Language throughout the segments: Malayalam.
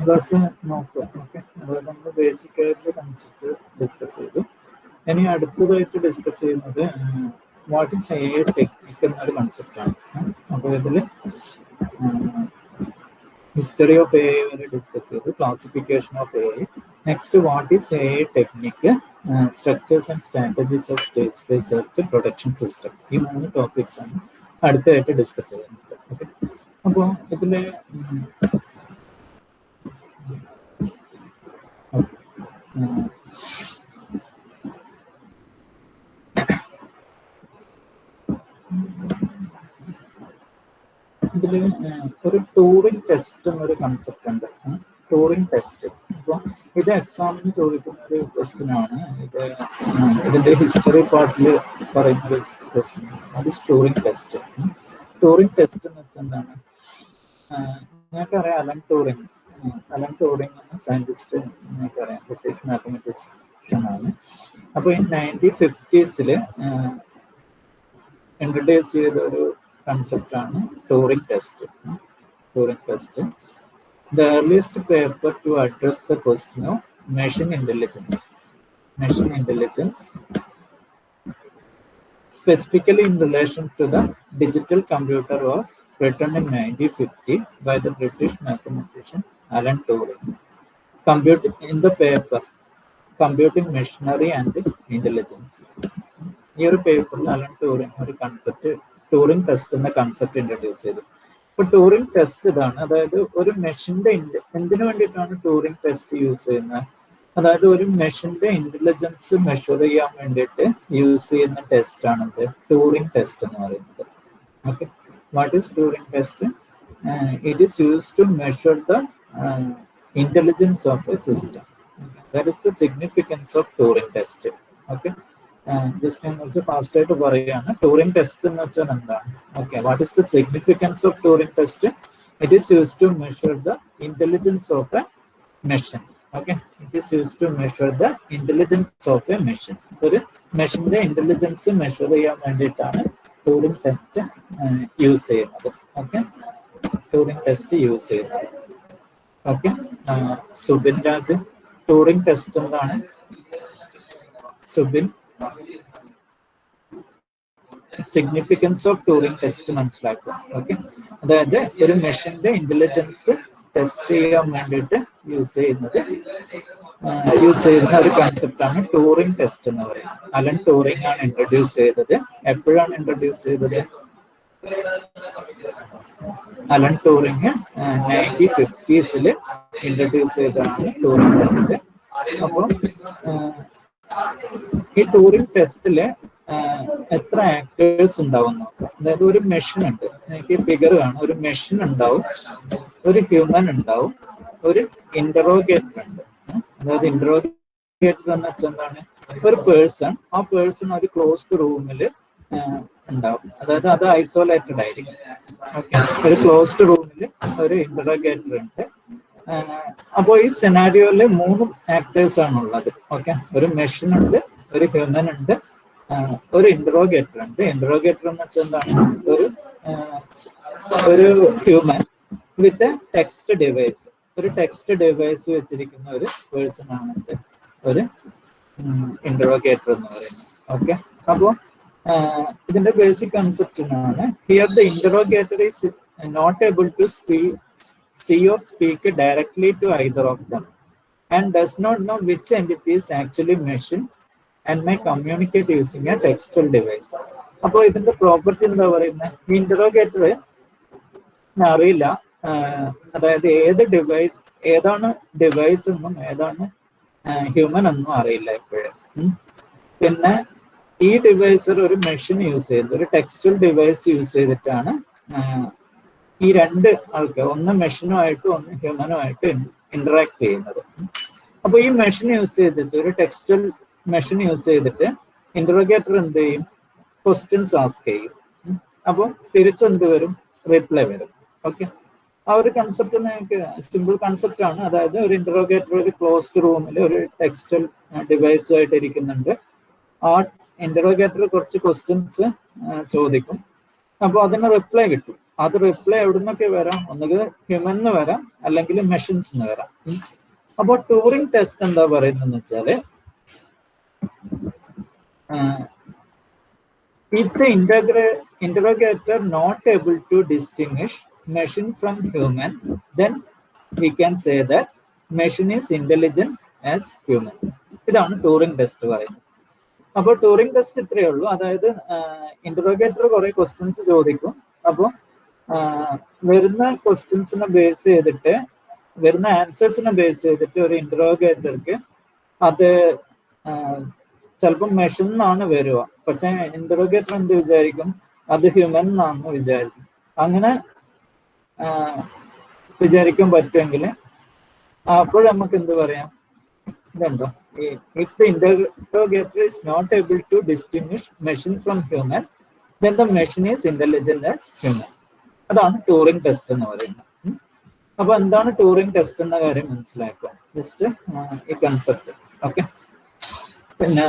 ക്ലാസ് നോക്കുക. ഓക്കെ, അതുപോലെ നമ്മൾ ബേസിക് ആയിട്ടുള്ള കൺസെപ്റ്റ് ഡിസ്കസ് ചെയ്തു. ഇനി അടുത്തതായിട്ട് ഡിസ്കസ് ചെയ്യുന്നത് വാട്ട് ഈസ് എ ടെക്നിക് എന്നൊരു കൺസെപ്റ്റാണ്. അപ്പോൾ ഇതിൽ ഹിസ്റ്ററി ഓഫ് എ വരെ ഡിസ്കസ് ചെയ്തു, classification of A, next what is A technique, structures and strategies of state space search, production system. ഈ 3 ടോപ്പിക്സ് ആണ് അടുത്തായിട്ട് ഡിസ്കസ് ചെയ്യുന്നത്. ഓക്കെ, അപ്പോൾ ഇതിൽ ഒരു ടൂറിംഗ് ടെസ്റ്റ് എന്നൊരു കൺസെപ്റ്റ് ഉണ്ട്. Touring test. അപ്പോൾ ഇത് എക്സാമിന് ചോദിക്കുന്ന ഒരു ക്വസ്റ്റ്യൻ ആണ്. ഇതിന്റെ ഹിസ്റ്ററി പാർട്ടിൽ പറയുന്ന ഒരു ക്വസ്റ്റ്യൻ. അത് ടൂറിംഗ് ടെസ്റ്റ്. ടൂറിംഗ് ടെസ്റ്റ് എന്ന് വെച്ചാൽ എന്താണ്? നിങ്ങൾക്കറിയാം അലൻ ട്യൂറിംഗ് എന്ന സയന്റിസ്റ്റ് നിങ്ങൾക്കറിയാം, ബ്രിട്ടീഷ് മാത്തമാറ്റിഷ്യൻ ആണ്. അപ്പോൾ ഈ 1950s ഇൻട്രൊഡ്യൂസ് ചെയ്ത ഒരു കൺസെപ്റ്റാണ് Turing test. Turing test, the earliest paper to address the question of machine intelligence, specifically in relation to the digital computer, was written in 1950 by the British mathematician Alan Turing. Computing in the paper, Computing Machinery and Intelligence. ഈ ഒരു പേപ്പറിൽ അലൻ ട്യൂറിംഗ് ഒരു കൺസെപ്റ്റ്, ടൂറിംഗ് ടെസ്റ്റ് എന്ന കൺസെപ്റ്റ് ഇൻട്രൊഡ്യൂസ് ചെയ്തു. ഇപ്പൊ ടൂറിംഗ് ടെസ്റ്റ് ഇതാണ്. അതായത് ഒരു മെഷീന്റെ എന്തിനു വേണ്ടിയിട്ടാണ് ടൂറിംഗ് ടെസ്റ്റ് യൂസ് ചെയ്യുന്നത്? അതായത് ഒരു മെഷീന്റെ ഇന്റലിജൻസ് മെഷർ ചെയ്യാൻ വേണ്ടിയിട്ട് യൂസ് ചെയ്യുന്ന ടെസ്റ്റ് ആണ് ടൂറിംഗ് ടെസ്റ്റ് എന്ന് പറയുന്നത്. Okay, what is Turing test? It is use to measure the intelligence of a system. That is the significance of Turing test. Okay, just ഞാൻ കുറച്ച് ഫാസ്റ്റ് ആയിട്ട് പറയുകയാണ്. ടൂറിംഗ് ടെസ്റ്റ് എന്ന് വെച്ചാൽ എന്താണ്? Okay, what is the significance of Turing test? It is use to measure the intelligence of a machine. Okay, it is use to measure the intelligence of a machine. ഒരു മെഷീന്റെ ഇന്റലിജൻസ് മെഷർ ചെയ്യാൻ വേണ്ടിയിട്ടാണ് ടൂറിംഗ് ടെസ്റ്റ് യൂസ് ചെയ്യുന്നത്. ഓക്കെ, ടൂറിംഗ് ടെസ്റ്റ് യൂസ് ചെയ്യുന്നത്. Okay, Subin Raj, Turing test എന്താണ്? Subin, significance of Turing test മനസ്സിലാക്കുക. ഓക്കെ, അതായത് ഒരു മെഷീന്റെ ഇന്റലിജൻസ് ടെസ്റ്റ് ചെയ്യാൻ വേണ്ടിയിട്ട് യൂസ് ചെയ്യുന്ന ഒരു കൺസെപ്റ്റ് ആണ് ടൂറിംഗ് ടെസ്റ്റ് എന്ന് പറയുന്നത്. അലൻ ട്യൂറിംഗ് ആണ് ഇൻട്രൊഡ്യൂസ് ചെയ്തത്. എപ്പോഴാണ് ഇൻട്രൊഡ്യൂസ് ചെയ്തത്? അലൻ ട്യൂറിംഗ് 1950s ഇൻട്രൊഡ്യൂസ് ചെയ്തതാണ് ടൂറിംഗ് ടെസ്റ്റ്. അപ്പോൾ ഈ ടൂറിംഗ് ടെസ്റ്റില് എത്ര ആക്ടേഴ്സ് ഉണ്ടാവും നോക്കാം. അതായത് ഒരു മെഷീൻ ഉണ്ട്, എനിക്ക് ഫിഗർ കാണും. ഒരു മെഷീൻ ഉണ്ടാവും, ഒരു ഹ്യൂമൻ ഉണ്ടാവും, ഒരു ഇന്ററോഗേറ്റർ ഉണ്ട്. അതായത് ഇന്ററോഗേറ്റർ എന്ന് വെച്ചാൽ എന്താണ്? ഒരു പേഴ്സൺ, ആ പേഴ്സൺ ഒരു ക്ലോസ്ഡ് റൂമിൽ ഉണ്ടാവും. അതായത് അത് ഐസോലേറ്റഡ് ആയിരിക്കും. ഓക്കെ, ഒരു ക്ലോസ്ഡ് റൂമിൽ ഒരു ഇന്ററോഗേറ്റർ ഉണ്ട്. അപ്പോൾ ഈ സെനാരിയോയില് 3 ആക്ടേഴ്സ് ആണുള്ളത്. ഓക്കെ, ഒരു മെഷീൻ ഉണ്ട്, ഒരു ഹ്യൂമൻ ഉണ്ട്, ഒരു ഇന്ററോഗേറ്റർ ഉണ്ട്. ഇന്ററോഗേറ്റർ എന്ന് വെച്ചാൽ എന്താണ്? ഒരു ഹ്യൂമൻ വിത്ത് ടെക്സ്റ്റ് ഡിവൈസ്, ഒരു ടെക്സ്റ്റ് ഡിവൈസ് വെച്ചിരിക്കുന്ന ഒരു പേഴ്സൺ ആണ് ഒരു ഇന്ററോഗേറ്റർ എന്ന് പറയുന്നത്. ഓക്കെ, അപ്പോൾ ഇതിന്റെ ബേസിക് കൺസെപ്റ്റിനാണ് here the interrogator is not able to see or speak directly to either of them and does not know which entity is actually machine and may communicate using a textual device. അപ്പോൾ ഇതിന്റെ പ്രോപ്പർട്ടി എന്താ പറയുന്നത്? ഇന്ററോഗേറ്റർ അറിയില്ല, അതായത് ഏതാണ് ഡിവൈസ് എന്നും ഏതാണ് ഹ്യൂമൻ എന്നും അറിയില്ല എപ്പോഴും. പിന്നെ ഈ ഡിവൈസർ ഒരു മെഷീൻ യൂസ് ചെയ്ത്, ഒരു ടെക്സ്റ്റൽ ഡിവൈസ് യൂസ് ചെയ്തിട്ടാണ് ഈ 2 ആൾക്കാർ, ഒന്ന് മെഷീനുമായിട്ടും ഒന്ന് ഹ്യൂമനുമായിട്ട് ഇന്ററാക്ട് ചെയ്യുന്നത്. അപ്പോൾ ഈ മെഷീൻ യൂസ് ചെയ്തിട്ട്, ഒരു ടെക്സ്റ്റൽ മെഷീൻ യൂസ് ചെയ്തിട്ട് ഇന്ററോഗേറ്റർ എന്ത് ചെയ്യും? ക്വസ്റ്റ്യൻസ് ആസ്ക് ചെയ്യും. അപ്പോൾ തിരിച്ചെന്ത് വരും? റിപ്ലൈ വരും. ഓക്കെ, ആ ഒരു കൺസെപ്റ്റ് നിങ്ങൾക്ക് സിമ്പിൾ കൺസെപ്റ്റ് ആണ്. അതായത് ഒരു ഇന്ററോഗേറ്റർ ഒരു ക്ലോസ്ഡ് റൂമിൽ ഒരു ടെക്സ്റ്റൽ ഡിവൈസുമായിട്ട് ഇരിക്കുന്നുണ്ട്. ആ ഇന്ററോഗേറ്റർ കുറച്ച് ക്വസ്റ്റ്യൻസ് ചോദിക്കും. അപ്പോൾ അതിന് റിപ്ലൈ കിട്ടും. അത് റിപ്ലൈ എവിടെ നിന്നൊക്കെ വരാം? ഒന്നുകിൽ ഹ്യൂമനിന്ന് വരാം, അല്ലെങ്കിൽ മെഷീൻസിന്ന് വരാം. അപ്പോൾ ടൂറിംഗ് ടെസ്റ്റ് എന്താ പറയുന്നതെന്ന് വെച്ചാല്, if the interrogator not able to distinguish machine from human, then we can say that machine is intelligent as human. ഇതാണ് ടൂറിംഗ് ടെസ്റ്റ് പറയുന്നത്. അപ്പോൾ ടൂറിംഗ് ടെസ്റ്റ് ഇത്രയേ ഉള്ളൂ. അതായത് ഇന്ററോഗേറ്റർ കുറെ ക്വസ്റ്റ്യൻസ് ചോദിക്കും. അപ്പോൾ വരുന്ന ക്വസ്റ്റ്യൻസിനെ ബേസ് ചെയ്തിട്ട്, വരുന്ന ആൻസേഴ്സിനെ ബേസ് ചെയ്തിട്ട് ഒരു ഇന്ററോഗേറ്റർക്ക് അത് ചിലപ്പോൾ മെഷീൻ എന്നാണ് വരിക, പക്ഷെ ഇന്ററോഗേറ്റർ എന്ത് വിചാരിക്കും? അത് ഹ്യൂമൻ എന്നാണെന്ന് വിചാരിക്കും. അങ്ങനെ വിചാരിക്കാൻ പറ്റുമെങ്കിൽ അപ്പോൾ നമുക്ക് എന്ത് പറയാം? ഇതുണ്ടോ, if the interrogator is not able to distinguish machine from human, then the machine is intelligent as human. അതാണ് ടൂറിംഗ് ടെസ്റ്റ് എന്ന് പറയുന്നത്. അപ്പൊ എന്താണ് ടൂറിംഗ് ടെസ്റ്റ് എന്ന കാര്യം മനസ്സിലാക്കുക, ജസ്റ്റ് ഈ കൺസെപ്റ്റ്. ഓക്കെ, പിന്നെ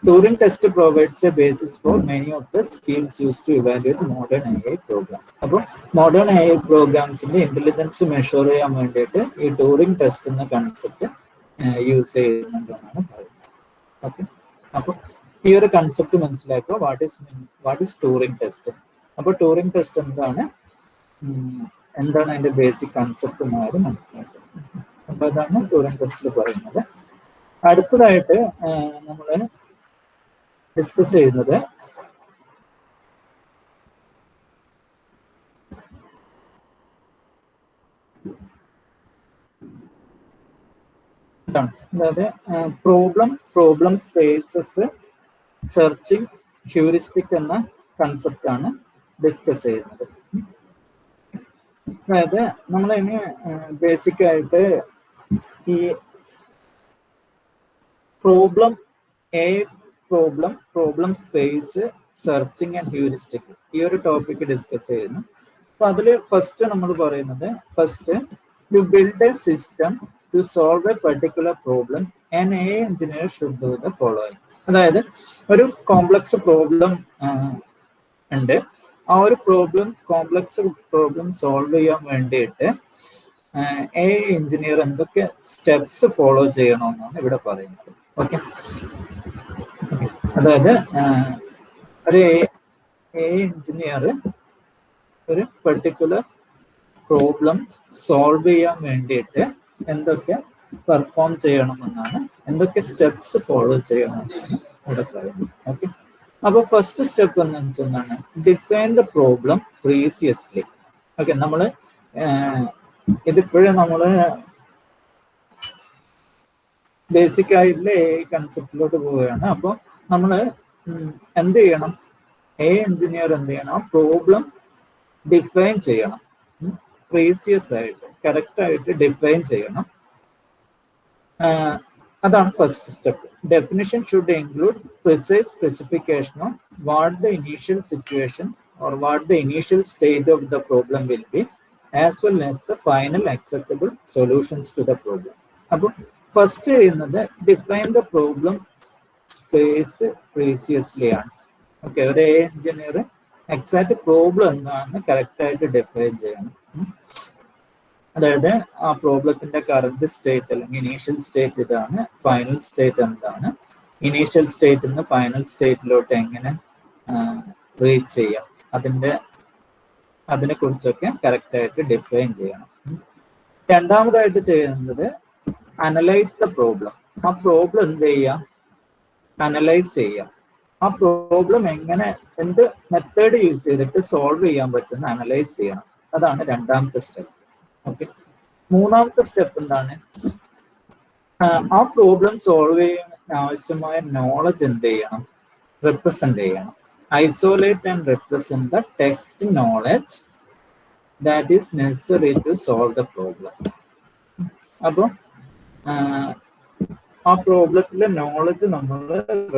Turing test provides a basis for many of the schemes use to evaluate modern AI program. അപ്പോൾ മോഡേൺ AI പ്രോഗ്രാംസിന്റെ ഇന്റലിജൻസ് മെഷർ ചെയ്യാൻ വേണ്ടിയിട്ട് ഈ ടൂറിംഗ് ടെസ്റ്റ് എന്ന കൺസെപ്റ്റ് യൂസ് ചെയ്യുന്നുണ്ടെന്നാണ് പറയുന്നത്. ഓക്കെ, അപ്പോൾ ഈ ഒരു കൺസെപ്റ്റ് മനസ്സിലാക്കുക. What is Turing test? അപ്പോൾ ടൂറിംഗ് ടെസ്റ്റ് എന്താണ് അതിന്റെ ബേസിക് കൺസെപ്റ്റ് എന്നാണ് മനസ്സിലാക്കുക. അപ്പൊ അതാണ് ടൂറിംഗ് ടെസ്റ്റിൽ പറയുന്നത്. അടുത്തതായിട്ട് നമ്മൾ ഡിസ്കസ് ചെയ്യുന്നത് അതായത് പ്രോബ്ലം സ്പേസസ് സെർച്ചിങ് ഹ്യൂറിസ്റ്റിക് എന്ന കൺസെപ്റ്റ് ആണ് ഡിസ്കസ് ചെയ്യുന്നത്. അതായത് നമ്മളിനി ബേസിക് ആയിട്ട് ഈ problem space searching and heuristic ഈ ഒരു ടോപ്പിക് ഡിസ്കസ് ചെയ്യുന്നു. അപ്പൊ അതിൽ ഫസ്റ്റ് നമ്മൾ പറയുന്നത്, first to build a system to solve a particular problem an AI engineer should do the following. അതായത് ഒരു കോംപ്ലക്സ് പ്രോബ്ലം ഉണ്ട്, ആ ഒരു കോംപ്ലക്സ് പ്രോബ്ലം സോൾവ് ചെയ്യാൻ വേണ്ടിയിട്ട് AI എഞ്ചിനീയർ എന്തൊക്കെ സ്റ്റെപ്സ് ഫോളോ ചെയ്യണമെന്നാണ് ഇവിടെ പറയുന്നത്. ഓക്കെ, അതായത് ഒരു AI എഞ്ചിനീയർ ഒരു പെർട്ടിക്കുലർ പ്രോബ്ലം സോൾവ് ചെയ്യാൻ വേണ്ടിയിട്ട് എന്തൊക്കെ പെർഫോം ചെയ്യണമെന്നാണ്, എന്തൊക്കെ സ്റ്റെപ്സ് ഫോളോ ചെയ്യണമെന്നാണ് ഇവിടെ പറയുന്നത്. ഓക്കെ, അപ്പൊ ഫസ്റ്റ് സ്റ്റെപ്പ് എന്ന് വെച്ചാൽ ഡിഫൈൻ ദ പ്രോബ്ലം പ്രീസിയസ്ലി. ഓക്കെ, നമ്മൾ ഇതിപ്പോഴും നമ്മൾ ബേസിക് ആയിട്ടുള്ള AI കൺസെപ്റ്റിലോട്ട് പോവുകയാണ്. അപ്പോൾ നമ്മൾ എന്ത് ചെയ്യണം? AI എഞ്ചിനീയർ എന്ത് ചെയ്യണം? ആ പ്രോബ്ലം ഡിഫൈൻ ചെയ്യണം, പ്രീസിയസ് ആയിട്ട് കറക്റ്റ് ആയിട്ട് ഡിഫൈൻ ചെയ്യണം. അതാണ് first step. Definition should include precise specification of what the initial situation or what the initial state of the problem will be, as well as the final acceptable solutions to the problem. അപ്പോൾ ഫസ്റ്റ് ചെയ്യുന്നത് define the problem space precisely ആണ്. ഓക്കെ, ഒരു AI എഞ്ചിനീയർ എക്സാക്ട് പ്രോബ്ലം എന്താണെന്ന് കറക്റ്റ് ആയിട്ട് ഡിഫൈൻ ചെയ്യണം. അതായത് ആ പ്രോബ്ലത്തിന്റെ കറന്റ് സ്റ്റേറ്റ് അല്ലെങ്കിൽ ഇനീഷ്യൽ സ്റ്റേറ്റ് ഇതാണ്, ഫൈനൽ സ്റ്റേറ്റ് എന്താണ്, ഇനീഷ്യൽ സ്റ്റേറ്റിൽ നിന്ന് ഫൈനൽ സ്റ്റേറ്റിലോട്ട് എങ്ങനെ റീച്ച് ചെയ്യാം, അതിനെ കുറിച്ചൊക്കെ കറക്റ്റ് ആയിട്ട് ഡിഫൈൻ ചെയ്യണം. രണ്ടാമതായിട്ട് ചെയ്യുന്നത് അനലൈസ് ദ പ്രോബ്ലം. ആ പ്രോബ്ലം എന്ത് ചെയ്യാം? അനലൈസ് ചെയ്യാം. ആ പ്രോബ്ലം എങ്ങനെ, എന്ത് മെത്തേഡ് യൂസ് ചെയ്തിട്ട് സോൾവ് ചെയ്യാൻ പറ്റുന്ന അനലൈസ് ചെയ്യണം. അതാണ് രണ്ടാമത്തെ സ്റ്റെപ്പ്. ഓക്കെ, മൂന്നാമത്തെ സ്റ്റെപ്പ് എന്താണ്? ആ പ്രോബ്ലം സോൾവ് ചെയ്യാൻ ആവശ്യമായ നോളജ് എന്ത് ചെയ്യണം? റെപ്രസെന്റ് ചെയ്യണം. Isolate and represent the text knowledge that is necessary to solve the problem. അപ്പോൾ ആ പ്രോബ്ലത്തിലെ നോളജ് നമ്മൾ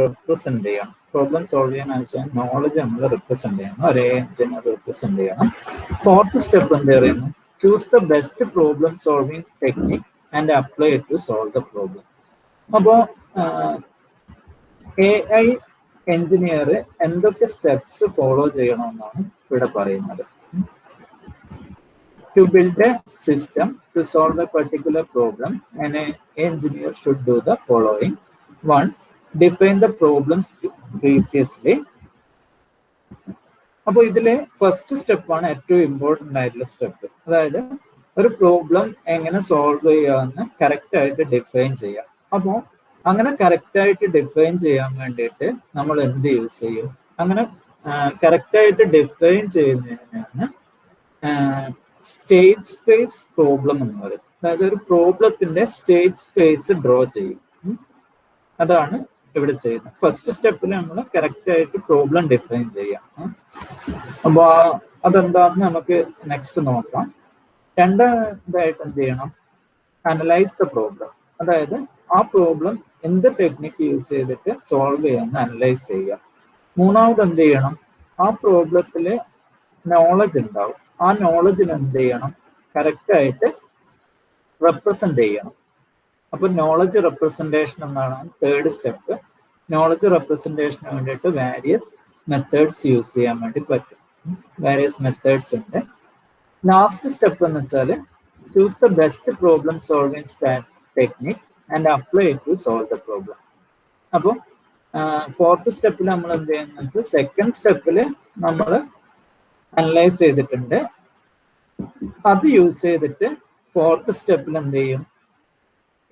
റെപ്രസെന്റ് ചെയ്യണം. പ്രോബ്ലം സോൾവ് ചെയ്യാൻ ആവശ്യം നോളജ് നമ്മൾ റെപ്രസെന്റ് ചെയ്യണം, ഒരേ എഞ്ചിനീയർ റെപ്രസെന്റ് ചെയ്യണം. ഫോർത്ത് സ്റ്റെപ്പ് എന്ത് പറയുന്നു? Choose the best problem solving technique and apply it to solve the problem. അപ്പോൾ AI എഞ്ചിനീയർ എന്തൊക്കെ സ്റ്റെപ്സ് ഫോളോ ചെയ്യണമെന്നാണ് ഇവിടെ പറയുന്നത്. To build a system to solve a particular problem, an engineer should do the following. One, define the problems previously. അപ്പോൾ ഇതിലെ ഫസ്റ്റ് സ്റ്റെപ്പാണ് ഏറ്റവും ഇമ്പോർട്ടൻ്റ് ആയിട്ടുള്ള സ്റ്റെപ്പ്. അതായത് ഒരു പ്രോബ്ലം എങ്ങനെ സോൾവ് ചെയ്യാമെന്ന് കറക്റ്റായിട്ട് ഡിഫൈൻ ചെയ്യാം. അപ്പോൾ അങ്ങനെ കറക്റ്റായിട്ട് ഡിഫൈൻ ചെയ്യാൻ വേണ്ടിയിട്ട് നമ്മൾ എന്ത് യൂസ് ചെയ്യും? അങ്ങനെ കറക്റ്റായിട്ട് ഡിഫൈൻ ചെയ്യുന്നതിനാണ് സ്റ്റേറ്റ് സ്പേസ് പ്രോബ്ലം എന്ന് പറയും. അതായത് ഒരു പ്രോബ്ലത്തിന്റെ സ്റ്റേറ്റ് സ്പേസ് ഡ്രോ ചെയ്യും. അതാണ് ഇവിടെ ചെയ്യുന്നത്. ഫസ്റ്റ് സ്റ്റെപ്പിൽ നമ്മൾ കറക്റ്റായിട്ട് പ്രോബ്ലം ഡിഫൈൻ ചെയ്യാം. അപ്പോൾ അതെന്താണെന്ന് നമുക്ക് നെക്സ്റ്റ് നോക്കാം. രണ്ടാമതായിട്ട് എന്ത് ചെയ്യണം? Analyse the problem. അതായത് ആ പ്രോബ്ലം എന്ത് ടെക്നിക്ക് യൂസ് ചെയ്തിട്ട് സോൾവ് ചെയ്യാമെന്ന് അനലൈസ് ചെയ്യുക. മൂന്നാമത് എന്ത് ചെയ്യണം? ആ പ്രോബ്ലത്തിൽ നോളജ് ഉണ്ടാവും. ആ നോളജിന് എന്ത് ചെയ്യണം? കറക്റ്റായിട്ട് റെപ്രസെന്റ് ചെയ്യണം. അപ്പൊ നോളജ് റെപ്രസെന്റേഷൻ എന്നാണ് തേർഡ് സ്റ്റെപ്പ്. നോളജ് റെപ്രസെന്റേഷന് വേണ്ടിയിട്ട് വാരിയസ് മെത്തേഡ്സ് യൂസ് ചെയ്യാൻ വേണ്ടി പറ്റും. വാരിയസ് മെത്തേഡ്സ് ഉണ്ട്. ലാസ്റ്റ് സ്റ്റെപ്പ് എന്ന് വെച്ചാൽ choose the best problem solving technique and apply to solve the problem. അപ്പോൾ ഫോർത്ത് സ്റ്റെപ്പിൽ നമ്മൾ എന്ത് ചെയ്യുന്നത് വെച്ചാൽ സെക്കൻഡ് സ്റ്റെപ്പിൽ നമ്മൾ അനലൈസ് ചെയ്തിട്ടുണ്ട്. അത് യൂസ് ചെയ്തിട്ട് ഫോർത്ത് സ്റ്റെപ്പിൽ എന്ത് ചെയ്യും?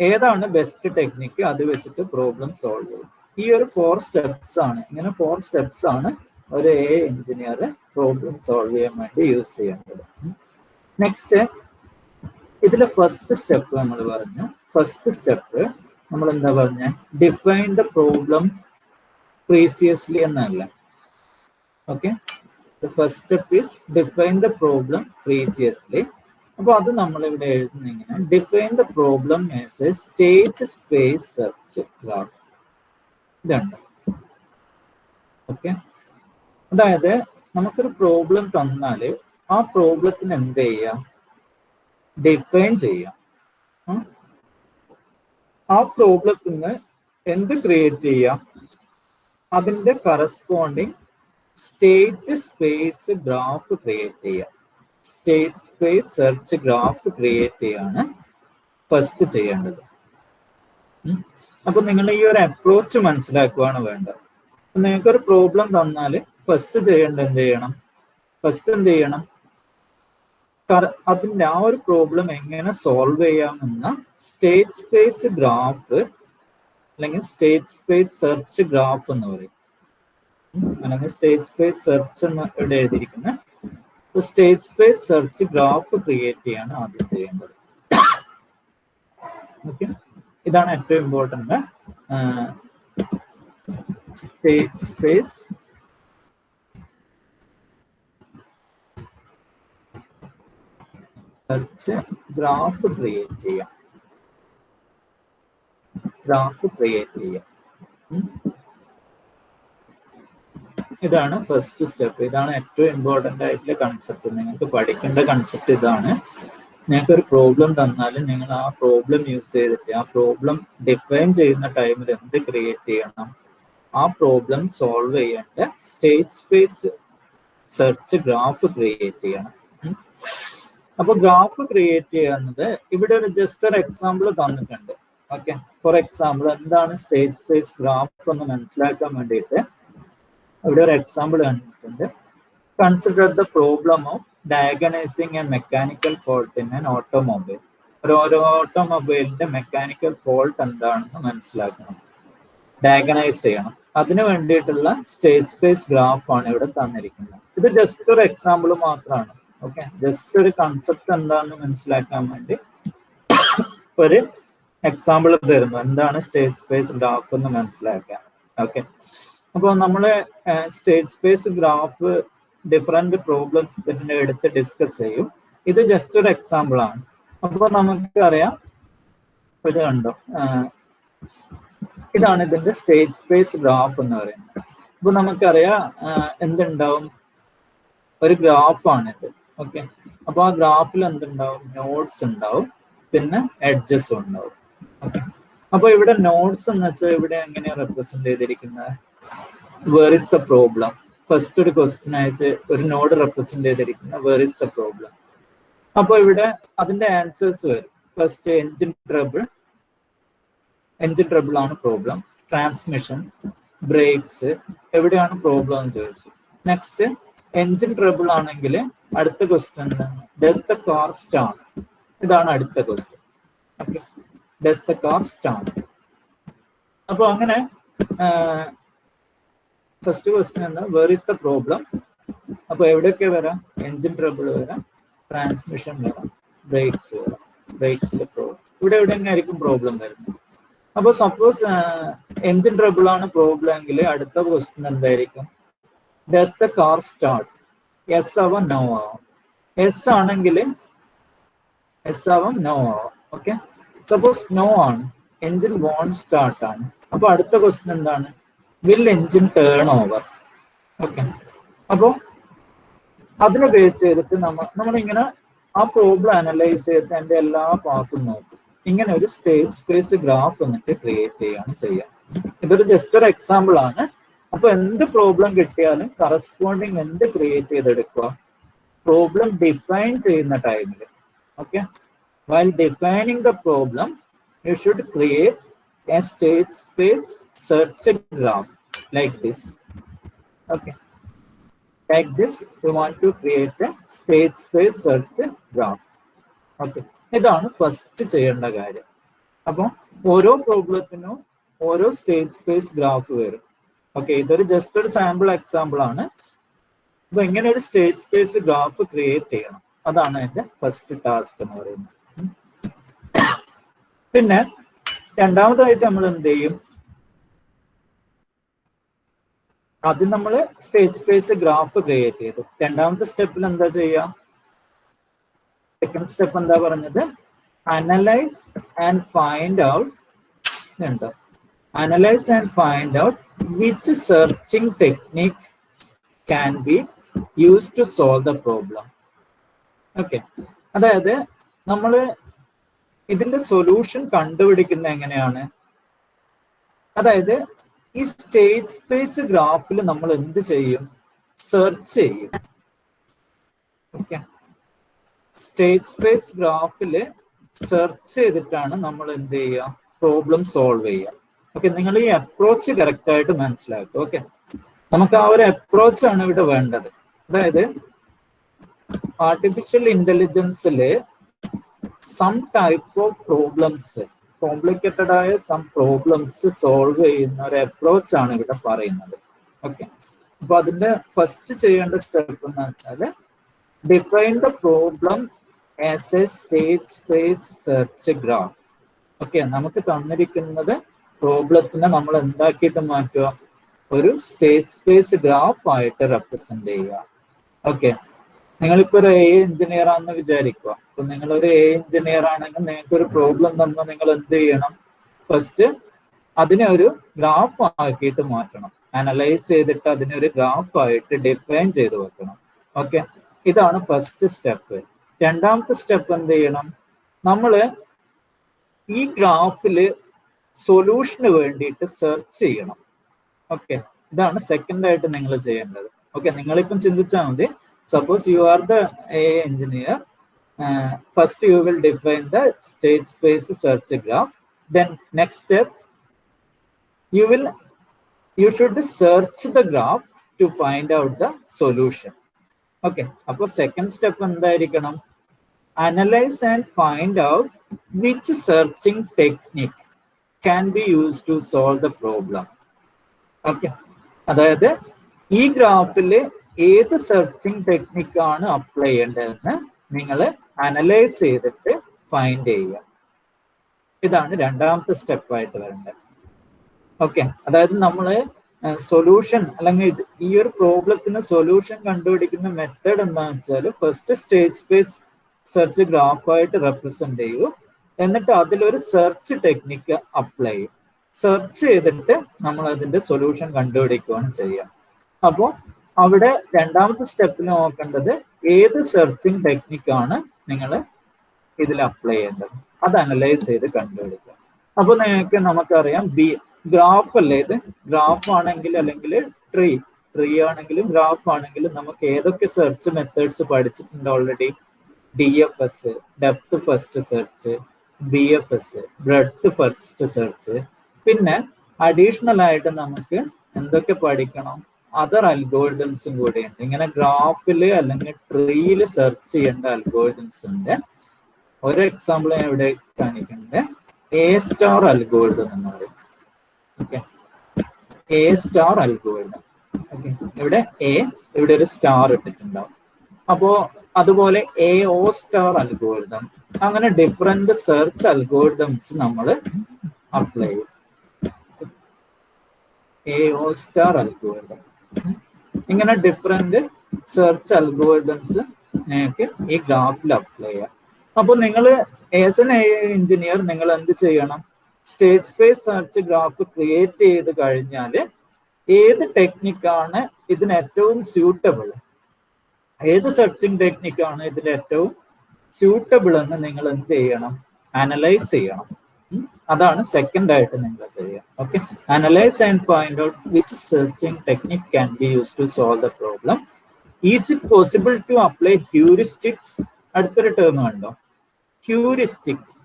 ഏതാണ് ബെസ്റ്റ് ടെക്നിക്ക് അത് വെച്ചിട്ട് പ്രോബ്ലം സോൾവ് ചെയ്യും. ഈ ഒരു 4 സ്റ്റെപ്സ് ആണ്. ഇങ്ങനെ 4 സ്റ്റെപ്സ് ആണ് ഒരു എഞ്ചിനീയർ പ്രോബ്ലം സോൾവ് ചെയ്യാൻ വേണ്ടി യൂസ് ചെയ്യേണ്ടത്. നെക്സ്റ്റ് ഇതിലെ ഫസ്റ്റ് സ്റ്റെപ്പ് നമ്മൾ പറഞ്ഞു. ഫസ്റ്റ് സ്റ്റെപ്പ് നമ്മൾ എന്താ പറഞ്ഞ? ഡിഫൈൻ ദ പ്രോബ്ലം പ്രീസിയസ്ലി എന്നല്ല. Okay, the first step is define the problem precisely. അപ്പോൾ അത് നമ്മൾ ഇവിടെ എഴുതുന്ന ഇങ്ങനെ: define the problem as a state space search graph. ഇതുണ്ട്. ഓക്കെ, അതായത് നമുക്കൊരു പ്രോബ്ലം തന്നാൽ ആ പ്രോബ്ലത്തിന് എന്ത് ചെയ്യാം? ഡിഫൈൻ ചെയ്യാം. ആ പ്രോബ്ലത്തിന് എന്ത് ക്രിയേറ്റ് ചെയ്യാം? അതിന്റെ corresponding state space graph create ചെയ്യാം. State space search graph create ചെയ്യാണ് ഫസ്റ്റ് ചെയ്യേണ്ടത്. അപ്പൊ നിങ്ങൾ ഈ ഒരു അപ്രോച്ച് മനസ്സിലാക്കുകയാണ് വേണ്ടത്. നിങ്ങൾക്കൊരു പ്രോബ്ലം തന്നാൽ ഫസ്റ്റ് ചെയ്യേണ്ടത് എന്ത് ചെയ്യണം? ഫസ്റ്റ് എന്ത് ചെയ്യണം? അതിന്റെ ആ ഒരു പ്രോബ്ലം എങ്ങനെ സോൾവ് ചെയ്യാമെന്ന സ്റ്റേറ്റ് സ്പേസ് ഗ്രാഫ് അല്ലെങ്കിൽ സ്റ്റേറ്റ് സ്പേസ് സെർച്ച് ഗ്രാഫ് എന്ന് പറയും. അല്ലെങ്കിൽ സ്റ്റേറ്റ് സ്പേസ് സെർച്ച് എന്ന് ഇവിടെ എഴുതിയിരിക്കുന്ന state space search graph create ചെയ്യാണ് ആദ്യം ചെയ്യേണ്ടത്. ഓക്കെ, ഇതാണ് ഏറ്റവും important. State space search graph create ചെയ്യാം. ഇതാണ് ഫസ്റ്റ് സ്റ്റെപ്പ്. ഇതാണ് ഏറ്റവും ഇമ്പോർട്ടൻ്റ് ആയിട്ടുള്ള കൺസെപ്റ്റ്. നിങ്ങൾക്ക് പഠിക്കേണ്ട കൺസെപ്റ്റ് ഇതാണ്. നിങ്ങൾക്ക് ഒരു പ്രോബ്ലം തന്നാലും നിങ്ങൾ ആ പ്രോബ്ലം യൂസ് ചെയ്തിട്ട് ആ പ്രോബ്ലം ഡിഫൈൻ ചെയ്യുന്ന ടൈമിൽ എന്ത് ക്രിയേറ്റ് ചെയ്യണം? ആ പ്രോബ്ലം സോൾവ് ചെയ്യേണ്ട state space search graph create ചെയ്യണം. അപ്പൊ ഗ്രാഫ് ക്രിയേറ്റ് ചെയ്യുന്നത് ഇവിടെ ഒരു ജസ്റ്റ് ഒരു എക്സാമ്പിൾ തന്നിട്ടുണ്ട്. ഓക്കെ, ഫോർ എക്സാമ്പിൾ എന്താണ് സ്റ്റേറ്റ് സ്പേസ് ഗ്രാഫ് എന്ന് മനസ്സിലാക്കാൻ വേണ്ടിയിട്ട് ഇവിടെ ഒരു എക്സാമ്പിൾ കണ്ടിട്ടുണ്ട്. Consider the problem of diagnosing a mechanical fault in an automobile. ഒരു ഓട്ടോമൊബൈലിന്റെ മെക്കാനിക്കൽ ഫോൾട്ട് എന്താണെന്ന് മനസ്സിലാക്കണം, ഡയഗനൈസ് ചെയ്യണം. അതിന് വേണ്ടിയിട്ടുള്ള സ്റ്റേറ്റ് സ്പേസ് ഗ്രാഫ് ആണ് ഇവിടെ തന്നിരിക്കുന്നത്. ഇത് ജസ്റ്റ് ഒരു എക്സാമ്പിൾ മാത്രമാണ്. ഓക്കെ, ജസ്റ്റ് ഒരു കൺസെപ്റ്റ് എന്താണെന്ന് മനസ്സിലാക്കാൻ വേണ്ടി ഒരു എക്സാമ്പിൾ തരുന്നു, എന്താണ് സ്റ്റേറ്റ് സ്പേസ് ഗ്രാഫ് എന്ന് മനസ്സിലാക്കാൻ. ഓക്കെ, അപ്പോൾ നമ്മൾ state space graph different problems എടുത്ത് ഡിസ്കസ് ചെയ്യും. ഇത് ജസ്റ്റ് ഒരു എക്സാമ്പിൾ ആണ്. അപ്പോൾ നമുക്കറിയാം, ഇത് കണ്ടോ, ഇതാണ് ഇതിന്റെ സ്റ്റേറ്റ് സ്പേസ് ഗ്രാഫ് എന്ന് പറയുന്നത്. അപ്പൊ നമുക്കറിയാം എന്തുണ്ടാവും? ഒരു ഗ്രാഫാണിത്. ഓക്കെ, അപ്പൊ ആ ഗ്രാഫിൽ എന്തുണ്ടാവും? നോഡ്സ് ഉണ്ടാവും, പിന്നെ എഡ്ജസ് ഉണ്ടാവും. ഓക്കെ, അപ്പൊ ഇവിടെ നോഡ്സ് എന്ന് വെച്ചാൽ ഇവിടെ എങ്ങനെയാണ് റെപ്രസെന്റ് ചെയ്തിരിക്കുന്നത്? Where is the problem? First ഒരു ക്വസ്റ്റ്യൻ ആയിട്ട് ഒരു നോഡ് റെപ്രസെന്റ് ചെയ്തിരിക്കുന്ന വേർ ഇസ് ദ പ്രോബ്ലം. അപ്പോൾ ഇവിടെ അതിന്റെ ആൻസേഴ്സ് വരും. ഫസ്റ്റ് എൻജിൻ ട്രബിൾ ആണ് പ്രോബ്ലം. ട്രാൻസ്മിഷൻ, ബ്രേക്സ്, എവിടെയാണ് പ്രോബ്ലം എന്ന് ചോദിച്ചു. നെക്സ്റ്റ് എൻജിൻ ട്രബിൾ ആണെങ്കിൽ അടുത്ത question does the car start, ഇതാണ് അടുത്ത question. Okay, does the car start. അപ്പൊ അങ്ങനെ ഫസ്റ്റ് ക്വസ്റ്റ്യൻ എന്താ, വേർ ഇസ് ദ പ്രോബ്ലം. അപ്പൊ എവിടെയൊക്കെ വരാം, എൻജിൻ ട്രബിൾ വരാം, ട്രാൻസ്മിഷൻ വരാം, ബ്രേക്സ് വരാം. ബ്രേക്സിലെ പ്രോബ്ലം ഇവിടെ എവിടെയെങ്കിലും പ്രോബ്ലം വരുന്നത്. അപ്പൊ സപ്പോസ് എൻജിൻ ട്രബിൾ ആണ് പ്രോബ്ലം എങ്കിൽ അടുത്ത ക്വസ്റ്റ്യൻ എന്തായിരിക്കും, does the car start. Yes ആവാം, നോ ആവാം. യെസ് ആണെങ്കിൽ യെസ് ആവാം, നോ ആവാം. ഓക്കെ, സപ്പോസ് നോ ആണ്, എൻജിൻ വോണ്ട് സ്റ്റാർട്ട് ആണ്. അപ്പൊ അടുത്ത ക്വസ്റ്റ്യൻ എന്താണ്, will engine turn over. Okay, അപ്പോൾ അതിനെ ബേസ് ചെയ്തിട്ട് നമ്മളിങ്ങനെ ആ പ്രോബ്ലം അനലൈസ് ചെയ്തിട്ട് അതിന്റെ എല്ലാ പാർട്ടും നോക്കും. ഇങ്ങനെ ഒരു സ്റ്റേറ്റ് സ്പേസ് ഗ്രാഫ് എന്നിട്ട് ക്രിയേറ്റ് ചെയ്യാണ് ചെയ്യാം. ഇതൊരു ജസ്റ്റ് ഒരു എക്സാമ്പിൾ ആണ്. അപ്പൊ എന്ത് പ്രോബ്ലം കിട്ടിയാലും കറസ്പോണ്ടിങ് എന്ത് ക്രിയേറ്റ് ചെയ്തെടുക്കുക, പ്രോബ്ലം ഡിഫൈൻ ചെയ്യുന്ന ടൈമിൽ. Okay, while defining the problem you should create A state space search graph like this. Okay, like this you want to create a state space search graph. Okay, ഇതാണ് ഫസ്റ്റ് ചെയ്യേണ്ട കാര്യം. അപ്പോൾ ഓരോ പ്രോബ്ലത്തിനും ഓരോ സ്റ്റേറ്റ് സ്പേസ് ഗ്രാഫ് വരും. ഓക്കെ, ഇതൊരു ജസ്റ്റ് ഒരു സാമ്പിൾ എക്സാമ്പിൾ ആണ്. അപ്പൊ ഇങ്ങനെ ഒരു സ്റ്റേറ്റ് സ്പേസ് ഗ്രാഫ് ക്രിയേറ്റ് ചെയ്യണം, അതാണ് എന്റെ ഫസ്റ്റ് ടാസ്ക് എന്ന് പറയുന്നത്. പിന്നെ രണ്ടാമതായിട്ട് നമ്മൾ എന്ത് ചെയ്യും, ആദ്യം നമ്മൾ സ്റ്റേറ്റ് സ്പേസ് ഗ്രാഫ് ക്രിയേറ്റ് ചെയ്തു. രണ്ടാമത്തെ സ്റ്റെപ്പിൽ എന്താ ചെയ്യുക, സെക്കൻഡ് സ്റ്റെപ്പ് എന്താ പറഞ്ഞത്, analyse and find out. Analyse and find out which searching technique can be use to solve the problem. Okay, അതായത് നമ്മൾ ഇതിന്റെ സൊല്യൂഷൻ കണ്ടുപിടിക്കുന്നത് എങ്ങനെയാണ്, അതായത് ഈ സ്റ്റേറ്റ് സ്പേസ് ഗ്രാഫിൽ നമ്മൾ എന്ത് ചെയ്യും, സെർച്ച് ചെയ്യും. ഓക്കെ, സ്റ്റേറ്റ് സ്പേസ് ഗ്രാഫിൽ സെർച്ച് ചെയ്തിട്ടാണ് നമ്മൾ എന്ത് ചെയ്യുക, പ്രോബ്ലം സോൾവ് ചെയ്യുക. ഓക്കെ, നിങ്ങൾ ഈ അപ്രോച്ച് കറക്റ്റ് ആയിട്ട് മനസ്സിലാക്കുക. ഓക്കെ, നമുക്ക് ആ ഒരു അപ്രോച്ചാണ് ഇവിടെ വേണ്ടത്. അതായത് ആർട്ടിഫിഷ്യൽ ഇന്റലിജൻസിൽ some type of problems, complicated ആയ സം പ്രോബ്ലംസ് സോൾവ് ചെയ്യുന്ന ഒരു അപ്രോച്ച് ആണ് ഇവിടെ പറയുന്നത്. ഓക്കെ, അപ്പൊ അതിന്റെ ഫസ്റ്റ് ചെയ്യേണ്ട സ്റ്റെപ്പ് എന്ന് വെച്ചാൽ define the problem as a state space search graph. Okay, നമുക്ക് തന്നിരിക്കുന്നത് പ്രോബ്ലത്തിനെ നമ്മൾ എന്താക്കിയിട്ട് മാറ്റുക, ഒരു സ്റ്റേറ്റ് സ്പേസ് ഗ്രാഫ് ആയിട്ട് റെപ്രസെന്റ് ചെയ്യുക. ഓക്കെ, നിങ്ങളിപ്പോ ഒരു എ എഞ്ചിനീയർ ആണെന്ന് വിചാരിക്കുക. അപ്പൊ നിങ്ങളൊരു എ എഞ്ചിനീയർ ആണെങ്കിൽ നിങ്ങൾക്ക് ഒരു പ്രോബ്ലം തന്നാൽ നിങ്ങൾ എന്ത് ചെയ്യണം, ഫസ്റ്റ് അതിനെ ഒരു ഗ്രാഫ് ആക്കിയിട്ട് മാറ്റണം. അനലൈസ് ചെയ്തിട്ട് അതിനെ ഒരു ഗ്രാഫ് ആയിട്ട് ഡിഫൈൻ ചെയ്ത് വെക്കണം. ഓക്കെ, ഇതാണ് ഫസ്റ്റ് സ്റ്റെപ്പ്. രണ്ടാമത്തെ സ്റ്റെപ്പ് എന്ത് ചെയ്യണം, നമ്മൾ ഈ ഗ്രാഫില് സൊല്യൂഷന് വേണ്ടിയിട്ട് സെർച്ച് ചെയ്യണം. ഓക്കെ, ഇതാണ് സെക്കൻഡ് ആയിട്ട് നിങ്ങൾ ചെയ്യേണ്ടത്. ഓക്കെ, നിങ്ങളിപ്പം ചിന്തിച്ചാൽ മതി, suppose you are the AI engineer, first you will define the state space search graph, then next step you should search the graph to find out the solution. Okay, appo second step endayirikkanam, analyze and find out which searching technique can be used to solve the problem. Okay, adayathu ee graph ഏത് സെർച്ചിങ് ടെക്നിക്കാണ് അപ്ലൈ ചെയ്യേണ്ടതെന്ന് നിങ്ങൾ അനലൈസ് ചെയ്തിട്ട് ഫൈൻഡ് ചെയ്യുക. ഇതാണ് രണ്ടാമത്തെ സ്റ്റെപ്പായിട്ട് വരേണ്ടത്. ഓക്കെ, അതായത് നമ്മൾ സൊല്യൂഷൻ അല്ലെങ്കിൽ ഈ ഒരു പ്രോബ്ലത്തിന് സൊല്യൂഷൻ കണ്ടുപിടിക്കുന്ന മെത്തേഡ് എന്താണെന്ന് വെച്ചാൽ ഫസ്റ്റ് സ്റ്റേറ്റ് സ്പേസ് സെർച്ച് ഗ്രാഫായിട്ട് റെപ്രസെന്റ് ചെയ്യൂ, എന്നിട്ട് അതിലൊരു സെർച്ച് ടെക്നിക്ക് അപ്ലൈ ചെയ്യും. സെർച്ച് ചെയ്തിട്ട് നമ്മൾ അതിന്റെ സൊല്യൂഷൻ കണ്ടുപിടിക്കുകയാണ് ചെയ്യുക. അപ്പോൾ അവിടെ രണ്ടാമത്തെ സ്റ്റെപ്പിൽ നോക്കേണ്ടത് ഏത് സെർച്ചിങ് ടെക്നിക്കാണ് നിങ്ങൾ ഇതിൽ അപ്ലൈ ചെയ്യേണ്ടത്, അത് അനലൈസ് ചെയ്ത് കണ്ടുപിടിക്കുക. അപ്പൊ നമുക്കറിയാം ഗ്രാഫ് അല്ലേ ഇത്, ഗ്രാഫ് ആണെങ്കിൽ അല്ലെങ്കിൽ ട്രീ ആണെങ്കിലും ഗ്രാഫ് ആണെങ്കിലും നമുക്ക് ഏതൊക്കെ സെർച്ച് മെത്തേഡ്സ് പഠിച്ചിട്ടുണ്ട് already, DFS, depth first search, BFS, breadth first search. പിന്നെ അഡീഷണൽ ആയിട്ട് നമുക്ക് എന്തൊക്കെ പഠിക്കണം, അതർ അൽഗോരിതംസും കൂടി ഉണ്ട്. ഇങ്ങനെ ഗ്രാഫിൽ അല്ലെങ്കിൽ ട്രീയിൽ സെർച്ച് ചെയ്യേണ്ട അൽഗോരിതംസ് ഉണ്ട്. ഒരു എക്സാമ്പിൾ ഞാൻ ഇവിടെ കാണിക്കുന്നുണ്ട്. A* അൽഗോരിതം എന്ന് പറയും. Okay, A* algorithm. ഓക്കെ, ഇവിടെ A, ഇവിടെ ഒരു സ്റ്റാർ ഇട്ടിട്ടുണ്ടാവും. അപ്പോ അതുപോലെ AO* അൽഗോരിതം, അങ്ങനെ ഡിഫറെന്റ് സെർച്ച് അൽഗോരിതംസ് നമ്മൾ അപ്ലൈ ചെയ്യും. AO* അൽഗോരിതം, ഇങ്ങനെ ഡിഫറെന്റ് സെർച്ച് അൽഗോരിതംസ് നിങ്ങൾക്ക് ഈ ഗ്രാഫിൽ അപ്ലൈ ചെയ്യാം. അപ്പോൾ നിങ്ങൾ ആസ് എൻ AI എഞ്ചിനീയർ നിങ്ങൾ എന്ത് ചെയ്യണം, state space search graph create ചെയ്ത് കഴിഞ്ഞാൽ ഏത് ടെക്നിക്കാണ് ഇതിന് ഏറ്റവും സ്യൂട്ടബിൾ, ഏത് സെർച്ചിങ് ടെക്നിക്കാണ് ഇതിന് ഏറ്റവും സ്യൂട്ടബിൾ എന്ന് നിങ്ങൾ എന്ത് ചെയ്യണം, അനലൈസ് ചെയ്യണം. അതാണ് സെക്കൻഡ് ആയിട്ട് നിങ്ങൾ ചെയ്യുക. Okay, analyse and find out which searching technique can be use to solve the problem. Is it possible to apply heuristics? അടുത്തൊരു ടേം കണ്ടോ, ഹ്യൂറിസ്റ്റിക്സ്.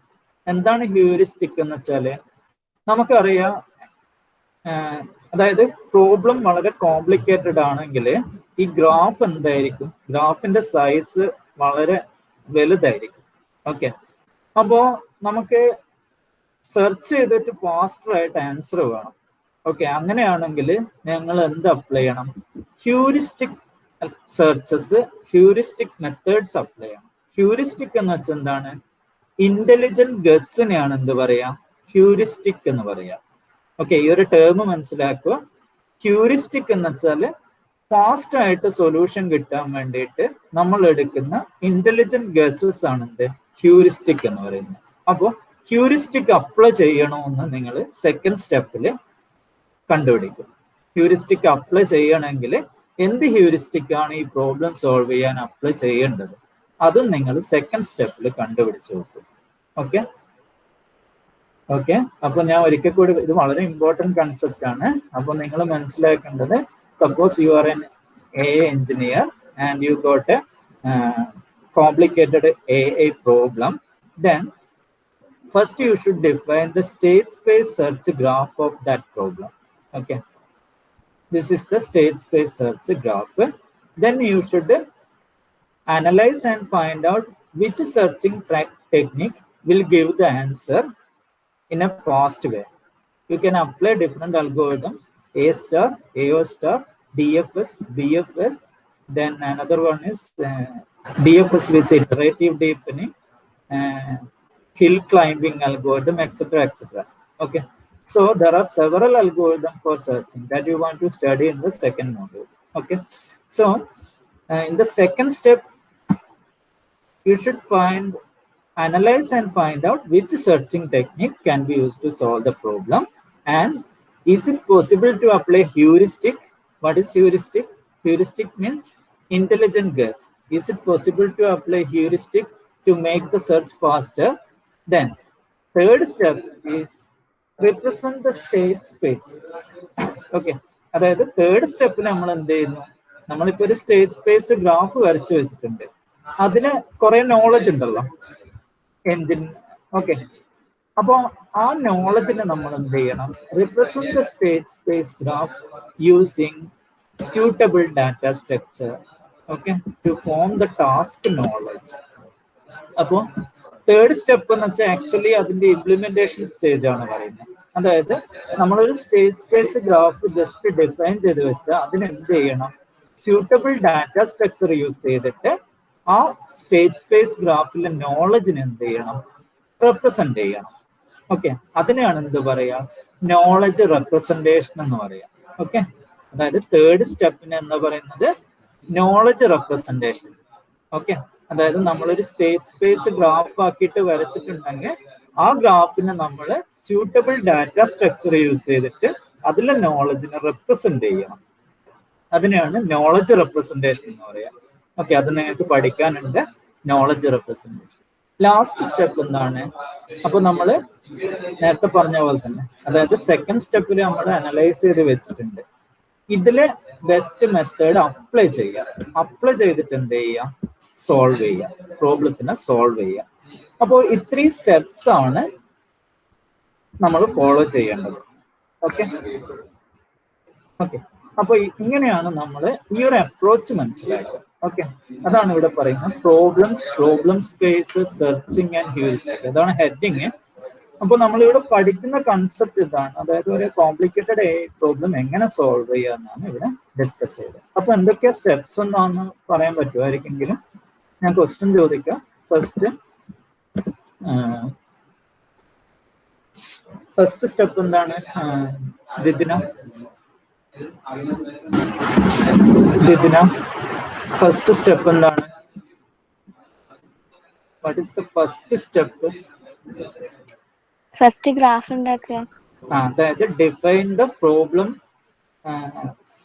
എന്താണ് ഹ്യൂറിസ്റ്റിക് എന്ന് വെച്ചാൽ നമുക്കറിയാം, അതായത് പ്രോബ്ലം വളരെ കോംപ്ലിക്കേറ്റഡ് ആണെങ്കിൽ ഈ ഗ്രാഫ് എന്തായിരിക്കും, ഗ്രാഫിന്റെ സൈസ് വളരെ വലുതായിരിക്കും. ഓക്കെ, അപ്പോ നമുക്ക് സെർച്ച് ചെയ്തിട്ട് ഫാസ്റ്റർ ആയിട്ട് ആൻസർ വേണം. ഓക്കെ, അങ്ങനെയാണെങ്കിൽ ഞങ്ങൾ എന്ത് അപ്ലൈ ചെയ്യണം, heuristic searches, heuristic methods apply ചെയ്യണം. ഹ്യൂറിസ്റ്റിക് എന്ന് വെച്ചാൽ എന്താണ്, ഇന്റലിജന്റ് ഗസ്സിനെയാണ് എന്ത് പറയാ, ഹ്യൂറിസ്റ്റിക് എന്ന് പറയാം. ഓക്കെ, ഈ ഒരു ടേം മനസ്സിലാക്കുക. ഹ്യൂറിസ്റ്റിക് എന്ന് വെച്ചാൽ ഫാസ്റ്റ് ആയിട്ട് സൊല്യൂഷൻ കിട്ടാൻ വേണ്ടിയിട്ട് നമ്മൾ എടുക്കുന്ന ഇന്റലിജന്റ് ഗസ്സസ് ആണ് എന്ത്, ഹ്യൂറിസ്റ്റിക് എന്ന് പറയുന്നത്. അപ്പോൾ ഹ്യൂറിസ്റ്റിക് അപ്ലൈ ചെയ്യണമെന്ന് നിങ്ങൾ സെക്കൻഡ് സ്റ്റെപ്പിൽ കണ്ടുപിടിക്കും. ഹ്യൂറിസ്റ്റിക് അപ്ലൈ ചെയ്യണമെങ്കിൽ എന്ത് ഹ്യൂറിസ്റ്റിക് ആണ് ഈ പ്രോബ്ലം സോൾവ് ചെയ്യാൻ അപ്ലൈ ചെയ്യേണ്ടത്, അതും നിങ്ങൾ സെക്കൻഡ് സ്റ്റെപ്പിൽ കണ്ടുപിടിച്ച് നോക്കും. ഓക്കെ ഓക്കെ, അപ്പൊ ഞാൻ ഒരിക്കൽ കൂടി, ഇത് വളരെ ഇമ്പോർട്ടൻറ്റ് കൺസെപ്റ്റ് ആണ്. അപ്പൊ നിങ്ങൾ മനസ്സിലാക്കേണ്ടത്, suppose you are N AI engineer and you got a complicated AI problem, then first you should define the state space search graph of that problem. Okay, this is the state space search graph. Then you should analyze and find out which searching technique will give the answer in a fast way. You can apply different algorithms, A*, AO*, DFS, BFS, then another one is DFS with iterative deepening, hill climbing algorithm, etc., etc. Okay, so there are several algorithms for searching that you want to study in the second module. Okay, so in the second step you should analyze and find out which searching technique can be used to solve the problem, and is it possible to apply heuristic. What is heuristic? Heuristic means intelligent guess. Is it possible to apply heuristic to make the search faster? Then third step is represent the state space. Okay, അതായത് തേർഡ് സ്റ്റെപ്പിൽ നമ്മൾ എന്ത് ചെയ്യുന്നു, നമ്മളിപ്പോൾ ഒരു സ്റ്റേറ്റ് സ്പേസ് ഗ്രാഫ് വരച്ചു വെച്ചിട്ടുണ്ട്, അതിന് കുറെ നോളജ് ഉണ്ടല്ലോ എൻജിൻ. ഓക്കെ, അപ്പോൾ ആ നോളജിനെ നമ്മൾ എന്ത് ചെയ്യണം, represent the state space graph using suitable data structure, okay, to form the task knowledge. അപ്പോൾ തേർഡ് സ്റ്റെപ്പ് എന്ന് വെച്ചാൽ ആക്ച്വലി അതിന്റെ ഇംപ്ലിമെന്റേഷൻ സ്റ്റേജ് ആണ് പറയുന്നത്. അതായത് നമ്മളൊരു state space graph just define ചെയ്ത് വെച്ചാൽ അതിന് എന്ത് ചെയ്യണം, സ്യൂട്ടബിൾ ഡാറ്റ സ്ട്രക്ചർ യൂസ് ചെയ്തിട്ട് ആ സ്റ്റേറ്റ് സ്പേസ് ഗ്രാഫിലെ നോളജിന് എന്ത് ചെയ്യണം, റെപ്രസെന്റ് ചെയ്യണം. ഓക്കെ, അതിനെയാണ് എന്ത് പറയാ, നോളജ് റെപ്രസെന്റേഷൻ എന്ന് പറയാം. ഓക്കെ, അതായത് തേർഡ് സ്റ്റെപ്പിന് എന്ന് പറയുന്നത് നോളജ് റെപ്രസെന്റേഷൻ. ഓക്കെ, അതായത് നമ്മളൊരു സ്റ്റേറ്റ് സ്പേസ് ഗ്രാഫ് ആക്കിയിട്ട് വരച്ചിട്ടുണ്ടെങ്കിൽ ആ ഗ്രാഫിന് നമ്മൾ സ്യൂട്ടബിൾ ഡാറ്റ സ്ട്രക്ചർ യൂസ് ചെയ്തിട്ട് അതിലെ നോളജിനെ റെപ്രസെന്റ് ചെയ്യണം. അതിനെയാണ് നോളജ് റെപ്രസെന്റേഷൻ എന്ന് പറയാം. ഓക്കെ, അത് നിങ്ങൾക്ക് പഠിക്കാനുണ്ട്, നോളജ് റെപ്രസെന്റേഷൻ. ലാസ്റ്റ് സ്റ്റെപ്പ് എന്താണ്, അപ്പൊ നമ്മൾ നേരത്തെ പറഞ്ഞ പോലെ തന്നെ, അതായത് സെക്കൻഡ് സ്റ്റെപ്പിൽ നമ്മൾ അനലൈസ് ചെയ്ത് വെച്ചിട്ടുണ്ട്, ഇതിലെ ബെസ്റ്റ് മെത്തേഡ് അപ്ലൈ ചെയ്യുക. അപ്ലൈ ചെയ്തിട്ട് എന്ത് ചെയ്യുക, സോൾവ് ചെയ്യുക, പ്രോബ്ലത്തിനെ സോൾവ് ചെയ്യുക. അപ്പോൾ ഇത്രയും സ്റ്റെപ്സ് ആണ് നമ്മൾ ഫോളോ ചെയ്യേണ്ടത്. ഓക്കെ ഓക്കെ അപ്പോൾ ഇങ്ങനെയാണ് നമ്മൾ ഈ ഒരു അപ്രോച്ച് മനസ്സിലാക്കുക. ഓക്കെ, അതാണ് ഇവിടെ പറയുന്നത് problem space, searching and heuristic. അതാണ് ഹെഡിങ്. അപ്പോൾ നമ്മളിവിടെ പഠിക്കുന്ന കൺസെപ്റ്റ് ഇതാണ്, അതായത് ഒരു കോംപ്ലിക്കേറ്റഡ് പ്രോബ്ലം എങ്ങനെ സോൾവ് ചെയ്യുക എന്നാണ് ഇവിടെ ഡിസ്കസ് ചെയ്തത്. അപ്പൊ എന്തൊക്കെയാ സ്റ്റെപ്സ് എന്നാന്ന് പറയാൻ പറ്റുമായിരിക്കെങ്കിലും ഞാൻ ക്വസ്റ്റ്യൻ ചോദിക്കാം. ഫസ്റ്റ് സ്റ്റെപ്പ് എന്താണ്? ദിദിന ഫസ്റ്റ് സ്റ്റെപ്പ് എന്താണ്? What is the first step? First graph ഉണ്ടാക്കുക. അതായത് define the problem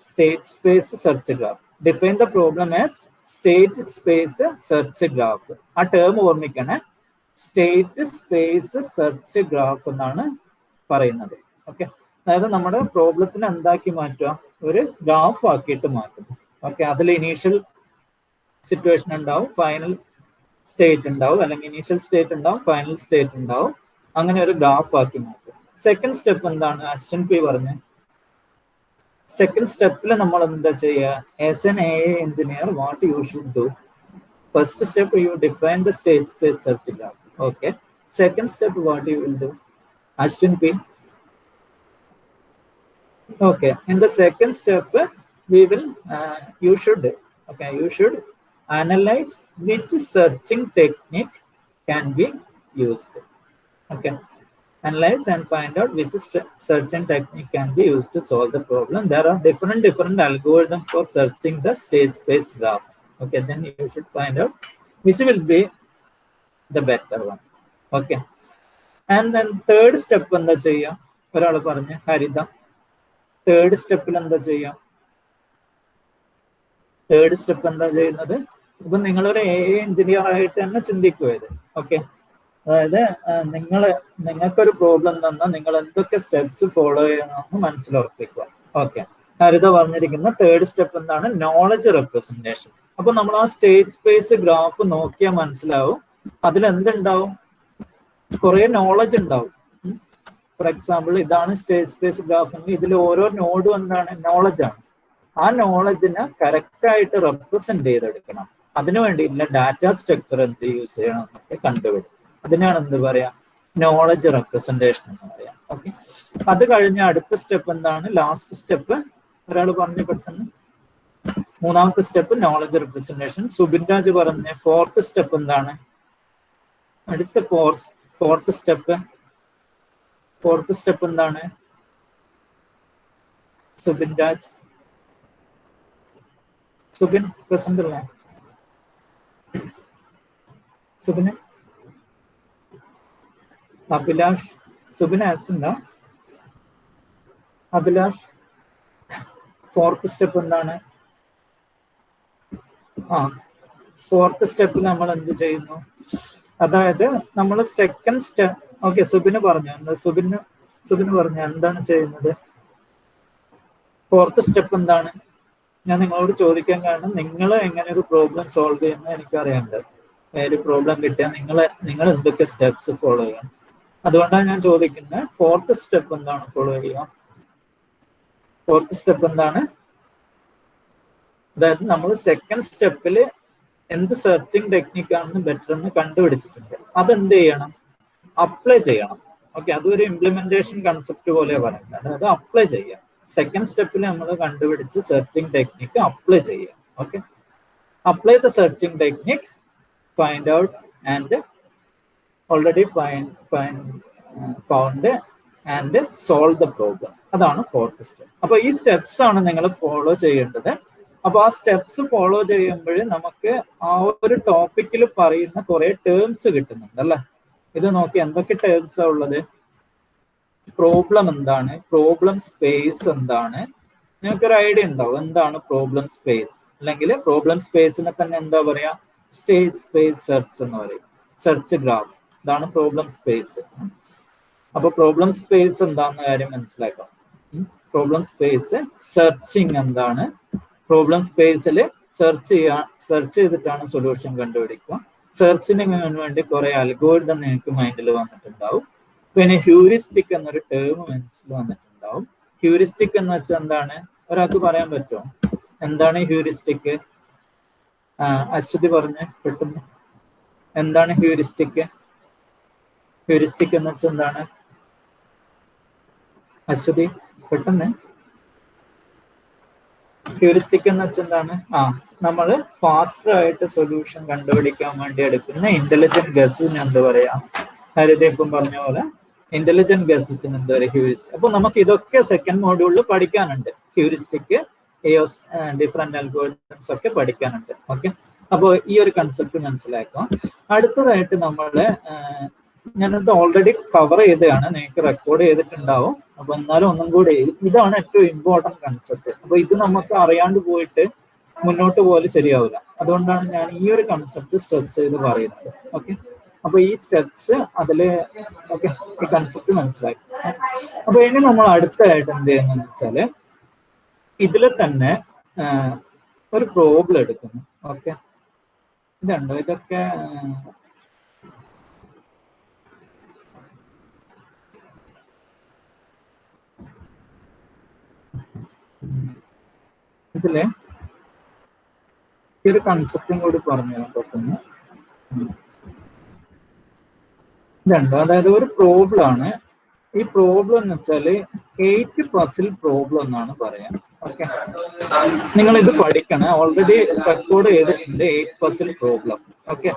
state space search graph. Define the problem as state space search graph. ആ ടേം ഓർമ്മിക്കണേ, സ്റ്റേറ്റ് സ്പേസ് സെർച്ച് ഗ്രാഫ് എന്നാണ് പറയുന്നത്. ഓക്കെ, അതായത് നമ്മുടെ പ്രോബ്ലത്തിന് എന്താക്കി മാറ്റുക? ഒരു ഗ്രാഫ് ആക്കിയിട്ട് മാറ്റുന്നു. ഓക്കെ, അതിൽ ഇനീഷ്യൽ സിറ്റുവേഷൻ ഉണ്ടാവും, ഫൈനൽ സ്റ്റേറ്റ് ഉണ്ടാവും, അല്ലെങ്കിൽ ഇനീഷ്യൽ സ്റ്റേറ്റ് ഉണ്ടാവും, ഫൈനൽ സ്റ്റേറ്റ് ഉണ്ടാവും. അങ്ങനെ ഒരു ഗ്രാഫ് ആക്കി മാറ്റും. സെക്കൻഡ് സ്റ്റെപ്പ് എന്താണ്? അശ്വൻ പി പറഞ്ഞു. സെക്കൻഡ് സ്റ്റെപ്പിൽ നമ്മൾ എന്താ ചെയ്യുക? As an AI engineer what you should do? First step you define the state space search graph. Okay, second step what you will do? Ashwin P. Okay, in the second step you should analyze which searching technique can be used. Okay, analyze and find out which searching technique can be used to solve the problem. There are different algorithms for searching the state space graph. Okay, then you should find out which will be the better one. Okay, and then third step എന്താ ചെയ്യാം? ഒരാൾ പറഞ്ഞു, ഹരിത. തേർഡ് സ്റ്റെപ്പിൽ എന്താ ചെയ്യാം? തേർഡ് സ്റ്റെപ്പ് എന്താ ചെയ്യുന്നത്? ഇപ്പൊ നിങ്ങളൊരു AI എഞ്ചിനീയർ ആയിട്ട് തന്നെ ചിന്തിക്കുക ഇത്. ഓക്കെ, അതായത് നിങ്ങൾക്കൊരു പ്രോബ്ലം തന്നാൽ നിങ്ങൾ എന്തൊക്കെ സ്റ്റെപ്സ് ഫോളോ ചെയ്യണമെന്ന് മനസ്സിലുറപ്പിക്കുക. ഓക്കെ, ഹരിത പറഞ്ഞിരിക്കുന്ന തേർഡ് സ്റ്റെപ്പ് എന്താണ്? Knowledge representation. അപ്പൊ നമ്മൾ ആ സ്റ്റേറ്റ് സ്പേസ് ഗ്രാഫ് നോക്കിയാൽ മനസ്സിലാവും അതിലെന്തുണ്ടാവും? കുറെ നോളജ് ഉണ്ടാവും. ഫോർ എക്സാമ്പിൾ, ഇതാണ് സ്റ്റേറ്റ് സ്പേസ് ഗ്രാഫ് എങ്കിൽ ഇതിൽ ഓരോ നോഡും എന്താണ്? നോളജാണ്. ആ നോളജിനെ കറക്റ്റായിട്ട് റെപ്രസെന്റ് ചെയ്തെടുക്കണം. അതിനു വേണ്ടിയിട്ടുള്ള ഡാറ്റ സ്ട്രക്ചർ എന്ത് യൂസ് ചെയ്യണം എന്നൊക്കെ കണ്ടുപിടിക്കും. അതിനാണ് എന്ത് പറയാ? നോളജ് റെപ്രസെന്റേഷൻ എന്ന് പറയാം. ഓക്കെ, അത് കഴിഞ്ഞ അടുത്ത സ്റ്റെപ്പ് എന്താണ്? ലാസ്റ്റ് സ്റ്റെപ്പ് ഒരാൾ പറഞ്ഞു പെട്ടെന്ന്. മൂന്നാമത്തെ step knowledge representation. Subin Raj പറഞ്ഞ ഫോർത്ത് സ്റ്റെപ്പ് എന്താണ്? ഫോർത്ത് സ്റ്റെപ്പ് എന്താണ്? സുബിൻ രാജ്. സുബിൻ പ്രസന്റ് അല്ലേ? സുബിന്. Abhilash. Subin absent. Abhilash, fourth step എന്താണ്? ഫോർത്ത് സ്റ്റെപ്പിൽ നമ്മൾ എന്ത് ചെയ്യുന്നു? അതായത് നമ്മൾ സെക്കൻഡ് സ്റ്റെപ്പ്. ഓക്കെ, സുബിന് പറഞ്ഞു. സുബിന് പറഞ്ഞു എന്താണ് ചെയ്യുന്നത്? ഫോർത്ത് സ്റ്റെപ്പ് എന്താണ്? ഞാൻ നിങ്ങളോട് ചോദിക്കാൻ കാരണം നിങ്ങൾ എങ്ങനെ ഒരു പ്രോബ്ലം സോൾവ് ചെയ്യുന്നത് എനിക്കറിയേണ്ടത്. ഒരു പ്രോബ്ലം കിട്ടിയാൽ നിങ്ങൾ എന്തൊക്കെ സ്റ്റെപ്സ് ഫോളോ ചെയ്യാം. അതുകൊണ്ടാണ് ഞാൻ ചോദിക്കുന്നത് ഫോർത്ത് സ്റ്റെപ്പ് എന്താണ് ഫോളോ ചെയ്യുക? ഫോർത്ത് സ്റ്റെപ്പ് എന്താണ്? അതായത് നമ്മൾ സെക്കൻഡ് സ്റ്റെപ്പിൽ എന്ത് സെർച്ചിങ് ടെക്നിക്കാണെന്ന് ബെറ്റർ എന്ന് കണ്ടുപിടിച്ചിട്ടുണ്ട്. അതെന്ത് ചെയ്യണം? അപ്ലൈ ചെയ്യണം. ഓക്കെ, അതൊരു ഇംപ്ലിമെന്റേഷൻ കൺസെപ്റ്റ് പോലെ പറയുന്നത്. അതായത് അപ്ലൈ ചെയ്യാം. സെക്കൻഡ് സ്റ്റെപ്പിൽ നമ്മൾ കണ്ടുപിടിച്ച് സെർച്ചിങ് ടെക്നിക്ക് അപ്ലൈ ചെയ്യാം. Okay, apply the searching technique, find out and already found and solve the problem. അതാണ് ഫോർത്ത് സ്റ്റെപ്പ്. അപ്പൊ ഈ സ്റ്റെപ്സ് ആണ് നിങ്ങൾ ഫോളോ ചെയ്യേണ്ടത്. അപ്പൊ ആ സ്റ്റെപ്സ് ഫോളോ ചെയ്യുമ്പോൾ നമുക്ക് ആ ഒരു ടോപ്പിക്കിൽ പറയുന്ന കുറെ ടേംസ് കിട്ടുന്നുണ്ട് അല്ലെ? ഇത് നോക്കി എന്തൊക്കെ ടേംസാ ഉള്ളത്? പ്രോബ്ലം എന്താണ്? പ്രോബ്ലം സ്പേസ് എന്താണ്? നിങ്ങൾക്കൊരു ഐഡിയ ഉണ്ടാവും എന്താണ് പ്രോബ്ലം സ്പേസ്. അല്ലെങ്കിൽ പ്രോബ്ലം സ്പേസിനെ തന്നെ എന്താ പറയാ? സ്റ്റേറ്റ് സ്പേസ് സെർച്ച് എന്ന് പറയും. സെർച്ച് ഗ്രാഫ്, ഇതാണ് പ്രോബ്ലം സ്പേസ്. അപ്പൊ പ്രോബ്ലം സ്പേസ് എന്താണെന്ന കാര്യം മനസ്സിലാക്കാം. പ്രോബ്ലം സ്പേസ് സെർച്ചിങ് എന്താണ്? പ്രോബ്ലം സ്പേസിൽ സെർച്ച് ചെയ്തിട്ടാണ് സൊല്യൂഷൻ കണ്ടുപിടിക്കുക. സെർച്ചിന് വേണ്ടി കുറെ അൽഗോരിതം നിങ്ങൾക്ക് മൈൻഡിൽ വന്നിട്ടുണ്ടാവും. പിന്നെ ഹ്യൂറിസ്റ്റിക് എന്നൊരു ടേം മനസ്സിൽ വന്നിട്ടുണ്ടാവും. ഹ്യൂറിസ്റ്റിക് എന്ന് വെച്ചാൽ എന്താണ്? ഒരാൾക്ക് പറയാൻ പറ്റുമോ എന്താണ് ഹ്യൂറിസ്റ്റിക്? അശ്വതി പറഞ്ഞ് പെട്ടെന്ന്. എന്താണ് ഹ്യൂറിസ്റ്റിക്? ഹ്യൂറിസ്റ്റിക് എന്ന് വെച്ചാൽ എന്താണ്? അശ്വതി പെട്ടെന്ന്. ഹ്യൂറിസ്റ്റിക് എന്ന് വെച്ചാൽ എന്താണ്? നമ്മൾ ഫാസ്റ്റർ ആയിട്ട് സൊല്യൂഷൻ കണ്ടുപിടിക്കാൻ വേണ്ടി എടുക്കുന്ന ഇന്റലിജന്റ് ഗസ്സിന് എന്താ പറയാ? ഹരിത ഇപ്പം പറഞ്ഞ പോലെ ഇന്റലിജന്റ് ഗസ്സസിന് എന്താ പറയുക? ഹ്യൂറിസ്റ്റിക്. അപ്പൊ നമുക്ക് ഇതൊക്കെ സെക്കൻഡ് മോഡ്യൂളിൽ പഠിക്കാനുണ്ട്. ഹ്യൂറിസ്റ്റിക്, ഡിഫറെന്റ് അൽഗോരിതംസ് ഒക്കെ പഠിക്കാനുണ്ട്. ഓക്കെ, അപ്പോൾ ഈ ഒരു കൺസെപ്റ്റ് മനസ്സിലാക്കാം. അടുത്തതായിട്ട് നമ്മള് ഞാനത് ഓൾറെഡി കവർ ചെയ്തതാണ്, നിങ്ങൾക്ക് റെക്കോർഡ് ചെയ്തിട്ടുണ്ടാവും. അപ്പൊ എന്നാലും ഒന്നും കൂടി, ഇതാണ് ഏറ്റവും ഇമ്പോർട്ടൻറ്റ് കൺസെപ്റ്റ്. അപ്പൊ ഇത് നമുക്ക് അറിയാണ്ട് പോയിട്ട് മുന്നോട്ട് പോലും ശരിയാവില്ല. അതുകൊണ്ടാണ് ഞാൻ ഈ ഒരു കൺസെപ്റ്റ് സ്ട്രെസ് ചെയ്ത് പറയുന്നത്. ഓക്കെ, അപ്പൊ ഈ സ്റ്റെപ്സ് അതില് ഓക്കെ, ഈ കൺസെപ്റ്റ് മനസ്സിലാക്കി. അപ്പൊ ഇനി നമ്മൾ അടുത്തതായിട്ട് എന്ത് ചെയ്യുന്നതെന്ന് വെച്ചാല് ഇതിൽ തന്നെ ഒരു പ്രോബ്ലം എടുക്കുന്നു. ഓക്കെ, ഇതുണ്ടോ? ഇതൊക്കെ ഇതില് ഈ ഒരു കൺസെപ്റ്റും കൂടി പറഞ്ഞു തരാൻ പറ്റുന്നു. ഇതുണ്ടോ? അതായത് ഒരു പ്രോബ്ലം ആണ്. ഈ പ്രോബ്ലം എന്ന് വെച്ചാല് 8 പസിൽ പ്രോബ്ലം എന്നാണ് പറയാം. ഓക്കെ, നിങ്ങൾ ഇത് പഠിക്കണം, ഓൾറെഡി റെക്കോർഡ് ചെയ്തിട്ടുണ്ട് 8 പസിൽ പ്രോബ്ലം. ഓക്കെ,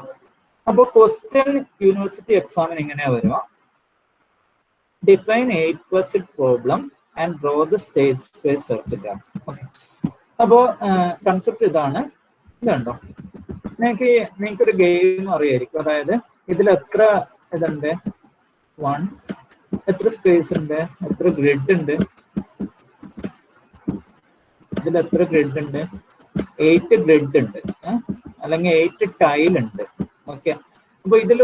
അപ്പൊ ക്വസ്റ്റ്യൻ യൂണിവേഴ്സിറ്റി എക്സാമിന് ഇങ്ങനെയാ വരുക. Define 8 puzzle problem and draw the state space search graph. Okay, അപ്പോ കൺസെപ്റ്റ് ഇതാണ്. ഇതുണ്ടോ? നിങ്ങൾക്കൊരു ഗെയിം അറിയായിരിക്കും. അതായത് ഇതിൽ എത്ര ഇതുണ്ട്? 1, എത്ര സ്പേസ് ഉണ്ട്, എത്ര ഗ്രിഡ് ഉണ്ട്, ഇതിൽ എത്ര ഗ്രിഡ് ഉണ്ട്? 8 ഗ്രിഡ് ഉണ്ട്, അല്ലെങ്കിൽ 8 ടൈൽ ഉണ്ട്. ഓക്കെ, അപ്പൊ ഇതിൽ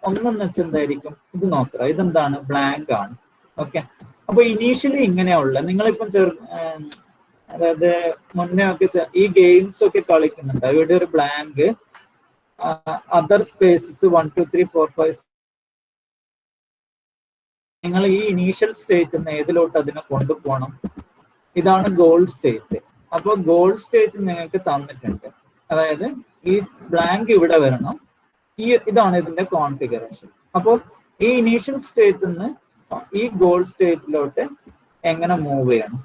ഒന്നെന്ന് വെച്ചാൽ എന്തായിരിക്കും? ഇത് നോക്കുക, ഇതെന്താണ്? ബ്ലാങ്ക് ആണ്. ഓക്കെ, അപ്പൊ ഇനീഷ്യലി ഇങ്ങനെയുള്ള നിങ്ങളിപ്പം അതായത് മുന്നേ ഒക്കെ ഈ ഗെയിംസ് ഒക്കെ കളിക്കുന്നുണ്ട്. ഇവിടെ ഒരു ബ്ലാങ്ക്, അതർ സ്പേസസ് 1 2 3 4 5. നിങ്ങൾ ഈ ഇനീഷ്യൽ സ്റ്റേറ്റ് ഏതിലോട്ട് അതിനെ കൊണ്ടുപോകണം? ഇതാണ് ഗോൾ സ്റ്റേറ്റ്. അപ്പൊ ഗോൾ സ്റ്റേറ്റ് നിങ്ങൾക്ക് തന്നിട്ടുണ്ട്. അതായത് ഈ ബ്ലാങ്ക് ഇവിടെ വരണം. ഇതാണ് ഇതിന്റെ കോൺഫിഗറേഷൻ. അപ്പോൾ ഈ ഇനീഷ്യൽ സ്റ്റേറ്റിൽ നിന്ന് ഈ ഗോൾ സ്റ്റേറ്റിലോട്ട് എങ്ങനെ മൂവ് ചെയ്യണം?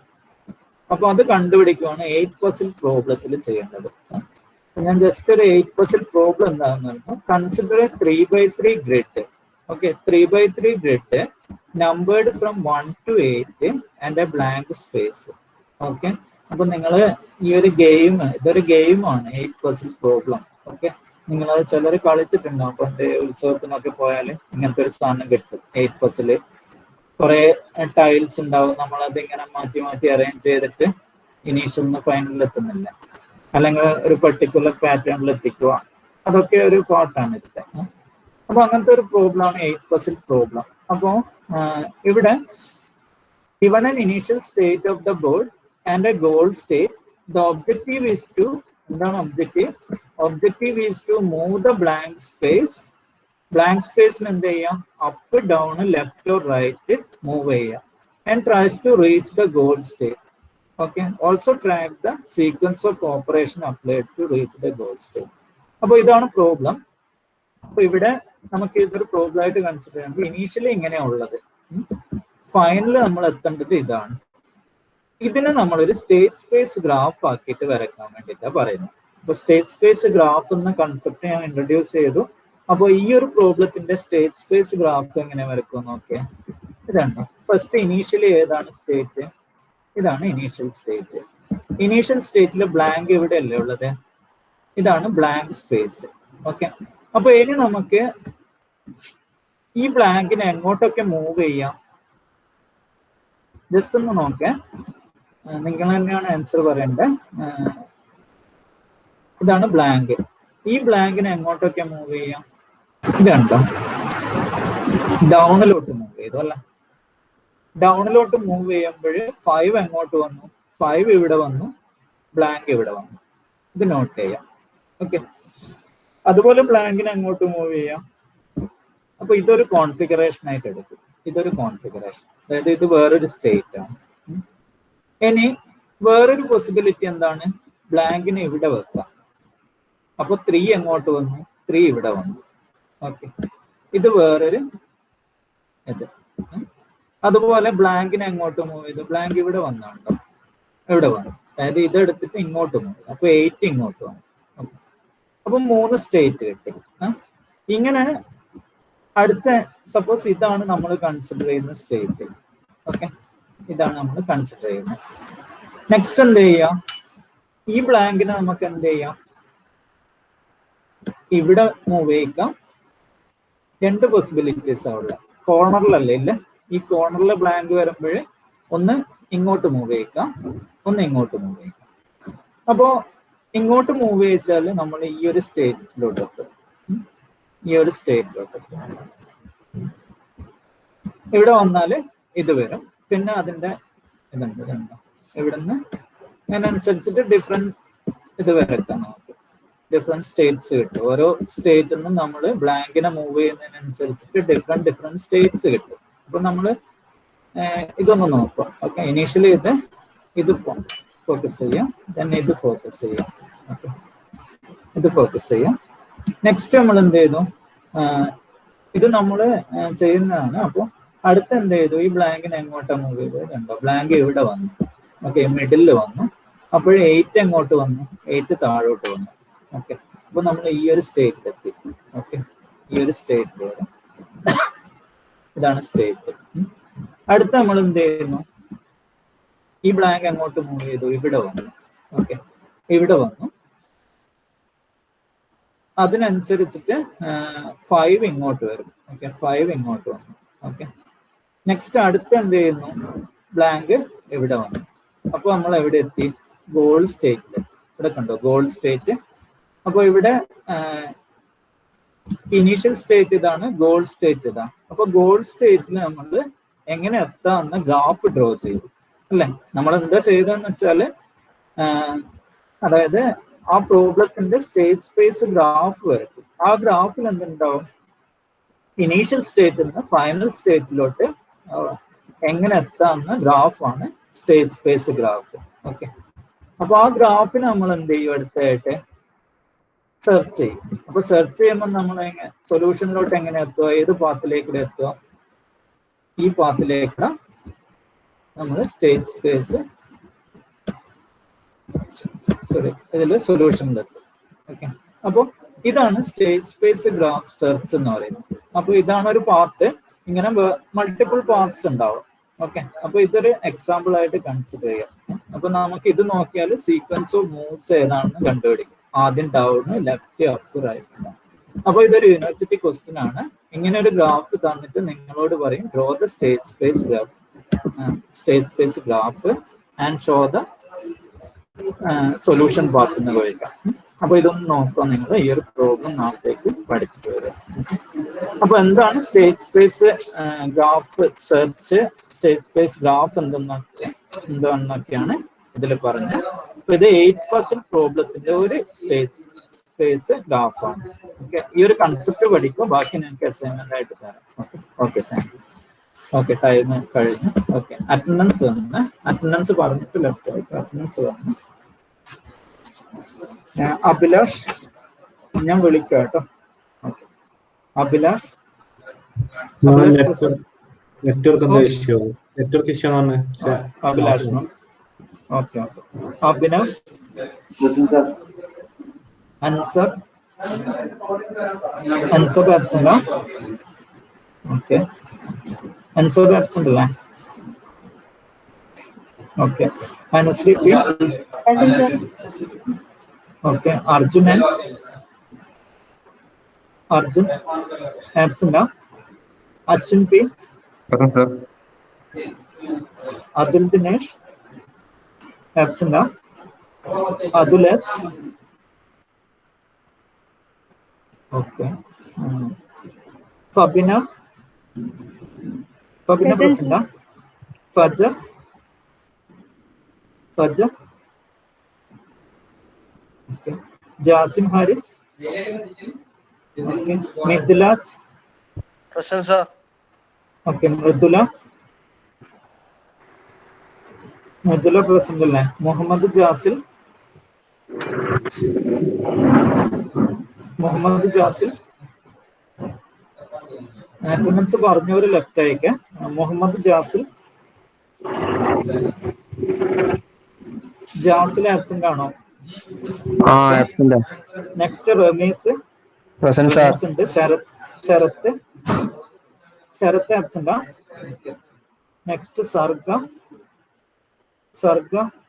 അപ്പൊ അത് കണ്ടുപിടിക്കുകയാണ് 8 പസിൽ പ്രോബ്ലത്തിൽ ചെയ്യേണ്ടത്. ഞാൻ ജസ്റ്റ് ഒരു 8 പസിൽ പ്രോബ്ലം എന്താണെന്ന് പറഞ്ഞാൽ, consider 3x3 grid. Okay, 3x3 grid numbered from 1 to 8 and A blank space. Okay, അപ്പൊ നിങ്ങൾ ഈ ഒരു ഗെയിം, ഇതൊരു ഗെയിമാണ് 8 പസിൽ പ്രോബ്ലം. ഓക്കെ, നിങ്ങളത് ചിലർ കളിച്ചിട്ടുണ്ടാവും. പണ്ട് ഉത്സവത്തിനൊക്കെ പോയാൽ ഇങ്ങനത്തെ ഒരു സാധനം കിട്ടും. 8 പസിൽ കുറെ ടൈൽസ് ഉണ്ടാവും. നമ്മളത് ഇങ്ങനെ മാറ്റി മാറ്റി അറേഞ്ച് ചെയ്തിട്ട് ഇനീഷ്യൽ നിന്ന് ഫൈനലിൽ എത്തുന്നില്ല, അല്ലെങ്കിൽ ഒരു പെർട്ടിക്കുലർ പാറ്റേണിൽ എത്തിക്കുക. അതൊക്കെ ഒരു പാർട്ടാണ് ഇതിന്റെ. അപ്പൊ അങ്ങനത്തെ ഒരു പ്രോബ്ലം ആണ് 8 പസിൽ പ്രോബ്ലം. അപ്പോ ഇവിടെ given an initial state of the board and a goal state, the objective is to, എന്താണ് objective? Objective is to move the blank space. Blank സ്പേസിന് എന്ത് ചെയ്യാം? Up down left or right move ചെയ്യാം. And tries to reach the goal state. Okay, also track the sequence of operation applied to reach the goal state. അപ്പോൾ ഇതാണ് പ്രോബ്ലം. അപ്പൊ ഇവിടെ നമുക്ക് ഇതൊരു പ്രോബ്ലം ആയിട്ട് കൺസിഡർ ചെയ്യാം. ഇനീഷ്യലി ഇങ്ങനെയുള്ളത്, ഫൈനലിൽ നമ്മൾ എത്തേണ്ടത് ഇതാണ്. ഇതിനെ നമ്മളൊരു സ്റ്റേറ്റ് സ്പേസ് ഗ്രാഫ് ആക്കിയിട്ട് വരയ്ക്കാൻ വേണ്ടിയിട്ടാണ് പറയുന്നത്. അപ്പൊ സ്റ്റേറ്റ് സ്പേസ് ഗ്രാഫ് എന്ന കൺസെപ്റ്റ് ഞാൻ ഇൻട്രൊഡ്യൂസ് ചെയ്തു. അപ്പോൾ ഈ ഒരു പ്രോബ്ലത്തിന്റെ സ്റ്റേറ്റ് സ്പേസ് ഗ്രാഫ് എങ്ങനെ വരയ്ക്കും നോക്കിയാൽ ഇതാണ്. ഫസ്റ്റ് ഇനീഷ്യലി ഏതാണ് സ്റ്റേറ്റ്? ഇതാണ് ഇനീഷ്യൽ സ്റ്റേറ്റ്. ഇനീഷ്യൽ സ്റ്റേറ്റിൽ ബ്ലാങ്ക് എവിടെയല്ലേ ഉള്ളത്? ഇതാണ് ബ്ലാങ്ക് സ്പേസ്. ഓക്കെ, അപ്പൊ ഇനി നമുക്ക് ഈ ബ്ലാങ്കിനെ എങ്ങോട്ടൊക്കെ മൂവ് ചെയ്യാം? ജസ്റ്റ് ഒന്ന് നോക്കേ, നിങ്ങൾ തന്നെയാണ് ആൻസർ പറയേണ്ടത്. ഇതാണ് ബ്ലാങ്ക്. ഈ ബ്ലാങ്കിനെ എങ്ങോട്ടൊക്കെ മൂവ് ചെയ്യാം? ഇതുണ്ടോ? ഡൗണിലോട്ട് മൂവ് ചെയ്തു അല്ല? ഡൗണിലോട്ട് മൂവ് ചെയ്യുമ്പോൾ 5 എങ്ങോട്ട് വന്നു? 5 ഇവിടെ വന്നു, ബ്ലാങ്ക് ഇവിടെ വന്നു. ഇത് നോട്ട് ചെയ്യാം. ഓക്കെ, അതുപോലെ ബ്ലാങ്കിനെ അങ്ങോട്ട് മൂവ് ചെയ്യാം. അപ്പൊ ഇതൊരു കോൺഫിഗറേഷൻ ആയിട്ട് എടുക്കും. ഇതൊരു കോൺഫിഗറേഷൻ, അതായത് ഇത് വേറൊരു സ്റ്റേറ്റ് ആണ്. ഇനി വേറൊരു പോസിബിലിറ്റി എന്താണ്? ബ്ലാങ്കിനെ ഇവിടെ വെക്കാം. അപ്പൊ 3 എങ്ങോട്ട് വന്നു? 3 ഇവിടെ വന്നു. ഓക്കെ, ഇത് വേറൊരു ഇത്. അതുപോലെ ബ്ലാങ്കിനെ എങ്ങോട്ട് മൂവ് ചെയ്തു? ബ്ലാങ്ക് ഇവിടെ വന്നുണ്ടോ? ഇവിടെ വന്നു. അതായത് ഇതെടുത്തിട്ട് ഇങ്ങോട്ട് മൂവ്. അപ്പൊ 8 ഇങ്ങോട്ട് വന്നു. അപ്പൊ 3 സ്റ്റേറ്റ് കിട്ടി. ഇങ്ങനെ അടുത്ത സപ്പോസ് ഇതാണ് നമ്മൾ കൺസിഡർ ചെയ്യുന്ന സ്റ്റേറ്റ്. ഓക്കെ, ഇതാണ് നമ്മൾ കൺസിഡർ ചെയ്യുന്നത്. നെക്സ്റ്റ് എന്ത് ചെയ്യാം? ഈ ബ്ലാങ്കിനെ നമുക്ക് എന്ത് ചെയ്യാം? ഇവിടെ മൂവ് ചെയ്യിക്കാം. 2 പോസിബിലിറ്റീസ് ഉള്ള കോർണറിലല്ലേ ഇല്ല, ഈ കോർണറിലെ ബ്ലാങ്ക് വരുമ്പോൾ ഒന്ന് ഇങ്ങോട്ട് മൂവ് ചെയ്യിക്കാം, ഒന്ന് ഇങ്ങോട്ട് മൂവ് ചെയ്യിക്കാം. അപ്പോ ഇങ്ങോട്ട് മൂവ് ചെയ്യിച്ചാൽ നമ്മൾ ഈ ഒരു സ്റ്റേറ്റിലോട്ട് എത്തും. ഈ ഒരു സ്റ്റേറ്റിലോട്ട് ഇവിടെ വന്നാൽ ഇത് വരും. പിന്നെ അതിന്റെ ഇതുണ്ട് കണ്ടോ, ഇവിടുന്ന് അതിനനുസരിച്ചിട്ട് ഡിഫറെന്റ് ഇത് വരക്കാം. നമുക്ക് ഡിഫറെന്റ് സ്റ്റേറ്റ്സ് കിട്ടും. ഓരോ സ്റ്റേറ്റിൽ നിന്നും നമ്മൾ ബ്ലാങ്കിനെ മൂവ് ചെയ്യുന്നതിനനുസരിച്ചിട്ട് ഡിഫറെന്റ് സ്റ്റേറ്റ്സ് കിട്ടും. അപ്പൊ നമ്മൾ ഇതൊന്ന് നോക്കാം. ഓക്കെ, ഇനീഷ്യലി ഇത് ഫോക്കസ് ചെയ്യാം, തന്നെ ഇത് ഫോക്കസ് ചെയ്യാം. ഓക്കെ, ഇത് ഫോക്കസ് ചെയ്യാം. നെക്സ്റ്റ് നമ്മൾ എന്ത് ചെയ്തു? ഇത് നമ്മൾ ചെയ്യുന്നതാണ്. അപ്പോൾ അടുത്ത് എന്ത് ചെയ്തു? ഈ ബ്ലാങ്കിനെ എങ്ങോട്ടാണ് മൂവ് ചെയ്തത്? കണ്ടോ, ബ്ലാങ്ക് ഇവിടെ വന്നു. ഓക്കെ, മിഡിലിൽ വന്നു. അപ്പോൾ 8 എങ്ങോട്ട് വന്നു? 8 താഴോട്ട് വന്നു. ഓക്കെ, അപ്പൊ നമ്മൾ ഈ ഒരു സ്റ്റേറ്റിലെത്തി. ഓക്കെ, ഈ ഒരു സ്റ്റേറ്റിൽ വരും. ഇതാണ് സ്റ്റേറ്റ്. അടുത്ത നമ്മൾ എന്ത് ചെയ്യുന്നു? ഈ ബ്ലാങ്ക് എങ്ങോട്ട് മൂവ് ചെയ്തു? ഇവിടെ വന്നു. ഓക്കെ, ഇവിടെ വന്നു. അതിനനുസരിച്ചിട്ട് 5 ഇങ്ങോട്ട് വരും. ഓക്കെ, 5 ഇങ്ങോട്ട് വന്നു. ഓക്കെ, നെക്സ്റ്റ് അടുത്ത് എന്ത് ചെയ്യുന്നു? ബ്ലാങ്ക് ഇവിടെ വന്നു. അപ്പൊ നമ്മൾ എവിടെ എത്തി? ഗോൾ സ്റ്റേറ്റിൽ. ഇവിടെ കണ്ടോ, ഗോൾ സ്റ്റേറ്റ്. അപ്പൊ ഇവിടെ ഇനീഷ്യൽ സ്റ്റേറ്റ് ഇതാണ്, ഗോൾ സ്റ്റേറ്റ് ഇതാണ്. അപ്പൊ ഗോൾ സ്റ്റേറ്റിൽ നമ്മൾ എങ്ങനെ എത്താമെന്ന് ഗ്രാഫ് ഡ്രോ ചെയ്തു അല്ലെ? നമ്മൾ എന്താ ചെയ്തതെന്ന് വെച്ചാല്, അതായത് ആ പ്രോബ്ലത്തിന്റെ സ്റ്റേറ്റ് സ്പേസ് ഗ്രാഫ് വരയ്ക്കും. ആ ഗ്രാഫിൽ എന്തുണ്ടാവും? ഇനീഷ്യൽ സ്റ്റേറ്റിൽ നിന്ന് ഫൈനൽ സ്റ്റേറ്റിലോട്ട് എങ്ങനെ എത്താമെന്ന ഗ്രാഫാണ് സ്റ്റേറ്റ് സ്പേസ് ഗ്രാഫ്. ഓക്കെ, അപ്പൊ ആ ഗ്രാഫിന് നമ്മൾ എന്ത് ചെയ്യും? അടുത്തായിട്ട് സെർച്ച് ചെയ്യും. അപ്പൊ സെർച്ച് ചെയ്യുമ്പോൾ നമ്മൾ സൊല്യൂഷനിലോട്ട് എങ്ങനെ എത്തുക? ഏത് പാത്തിലേക്ക് എത്തുക? ഈ പാത്തിലേക്ക് നമ്മൾ സ്റ്റേറ്റ് സ്പേസ് ഇതിൽ സൊല്യൂഷനിലെത്തും. ഓക്കെ, അപ്പോൾ ഇതാണ് സ്റ്റേറ്റ് സ്പേസ് ഗ്രാഫ് സെർച്ച് എന്ന് പറയുന്നത്. അപ്പൊ ഇതാണ് ഒരു പാത്ത്. ഇങ്ങനെ മൾട്ടിപ്പിൾ പാത്ത്സ് ഉണ്ടാവും. ഓക്കെ, അപ്പൊ ഇതൊരു എക്സാമ്പിൾ ആയിട്ട് കൺസിഡർ ചെയ്യാം. അപ്പൊ നമുക്ക് ഇത് നോക്കിയാൽ സീക്വൻസ് ഓഫ് മൂവ്സ് ഏതാണെന്ന് കണ്ടുപിടിക്കും. ആദ്യം ഡൗൺ, ലെഫ്റ്റ്, അപ്പ്, റൈറ്റ്. അപ്പൊ ഇതൊരു യൂണിവേഴ്സിറ്റി ക്വസ്റ്റ്യൻ ആണ്. ഇങ്ങനെ ഒരു ഗ്രാഫ് തന്നിട്ട് നിങ്ങളോട് പറയും draw the state space graph and show the solution path എന്ന് ചോദിക്കാം. അപ്പൊ ഇതൊന്ന് നോക്കാം നിങ്ങൾ. ഈ ഒരു പ്രോബ്ലം നാളത്തേക്ക് പഠിച്ചിട്ട് വരും. അപ്പൊ എന്താണ് state space graph search? State space graph എന്താണെന്നൊക്കെയാണ് ഇതിൽ പറഞ്ഞത്. അപ്പൊ ഇത് 8% പ്രോബ്ലത്തിന്റെ ഒരു സ്പേസ് ഗ്രാഫാണ്. ഓക്കെ, ഈ ഒരു കൺസെപ്റ്റ് പഠിക്കും. ബാക്കി നിങ്ങൾക്ക് അസൈൻമെന്റ് ആയിട്ട് തരാം. Okay, thank U. Okay, time കഴിഞ്ഞു. ഓക്കെ, അറ്റൻഡൻസ് വന്ന് അറ്റൻഡൻസ് പറഞ്ഞിട്ട് ലെഫ്റ്റ് ആയിട്ട് അറ്റൻഡൻസ് വന്നു. അഭിലാഷ്, ഞാൻ വിളിക്കാം കേട്ടോ. ഓക്കെ, അഭിലാഷ്. നെറ്റ്വർക്ക് ഇഷ്യൂ ആണ് Abhilash. Okay, Abhinav, Ansar absent. Okay, Ansar absent അല്ലേ? Okay, Anushree P. Okay, Arjun absent. Ashwin P. Athul Dinesh absent. Athul S. Okay, Fabina present. Fajar. Okay, Jasim Haris. Okay. Midlaj. Present, sir. Okay. Mridula. Mridula present അല്ലേ? Muhammad Jasil. Muhammad Jasil. Attendance പറഞ്ഞവർ ലെഫ്റ്റ് അയക്കാം. മുഹമ്മദ് ജാസിൽ. ജാസിൽ ആബ്സെന്റ് ആണോ? നെക്സ്റ്റ് റമീസ്. റമീസ് ഉണ്ട്. Sarath absent. Next Sarga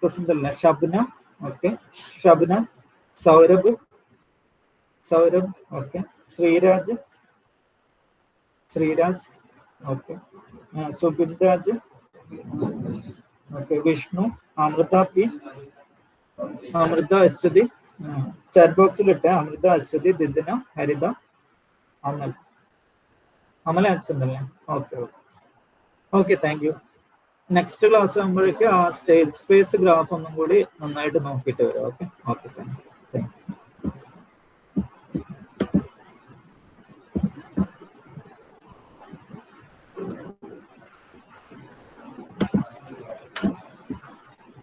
present അല്ല. Shabna. Okay. Shabna. Saurabh. Okay. Sreeraj. Okay. Subin Raj. Okay. Vishnu. Amrutha P. Amrutha Aswathy. Chat ബോക്സിലിട്ട് അമൃത അശ്വതി ദിദിന ഹരിത അമൽ ആബ്സെന്റ് അല്ലേ? Okay thank you. Next class ആകുമ്പോഴേക്ക് ആ സ്റ്റേജ് സ്പേസ് ഗ്രാഫ് ഒന്നും കൂടി നന്നായിട്ട് നോക്കിയിട്ട് വരാം. Okay thank U.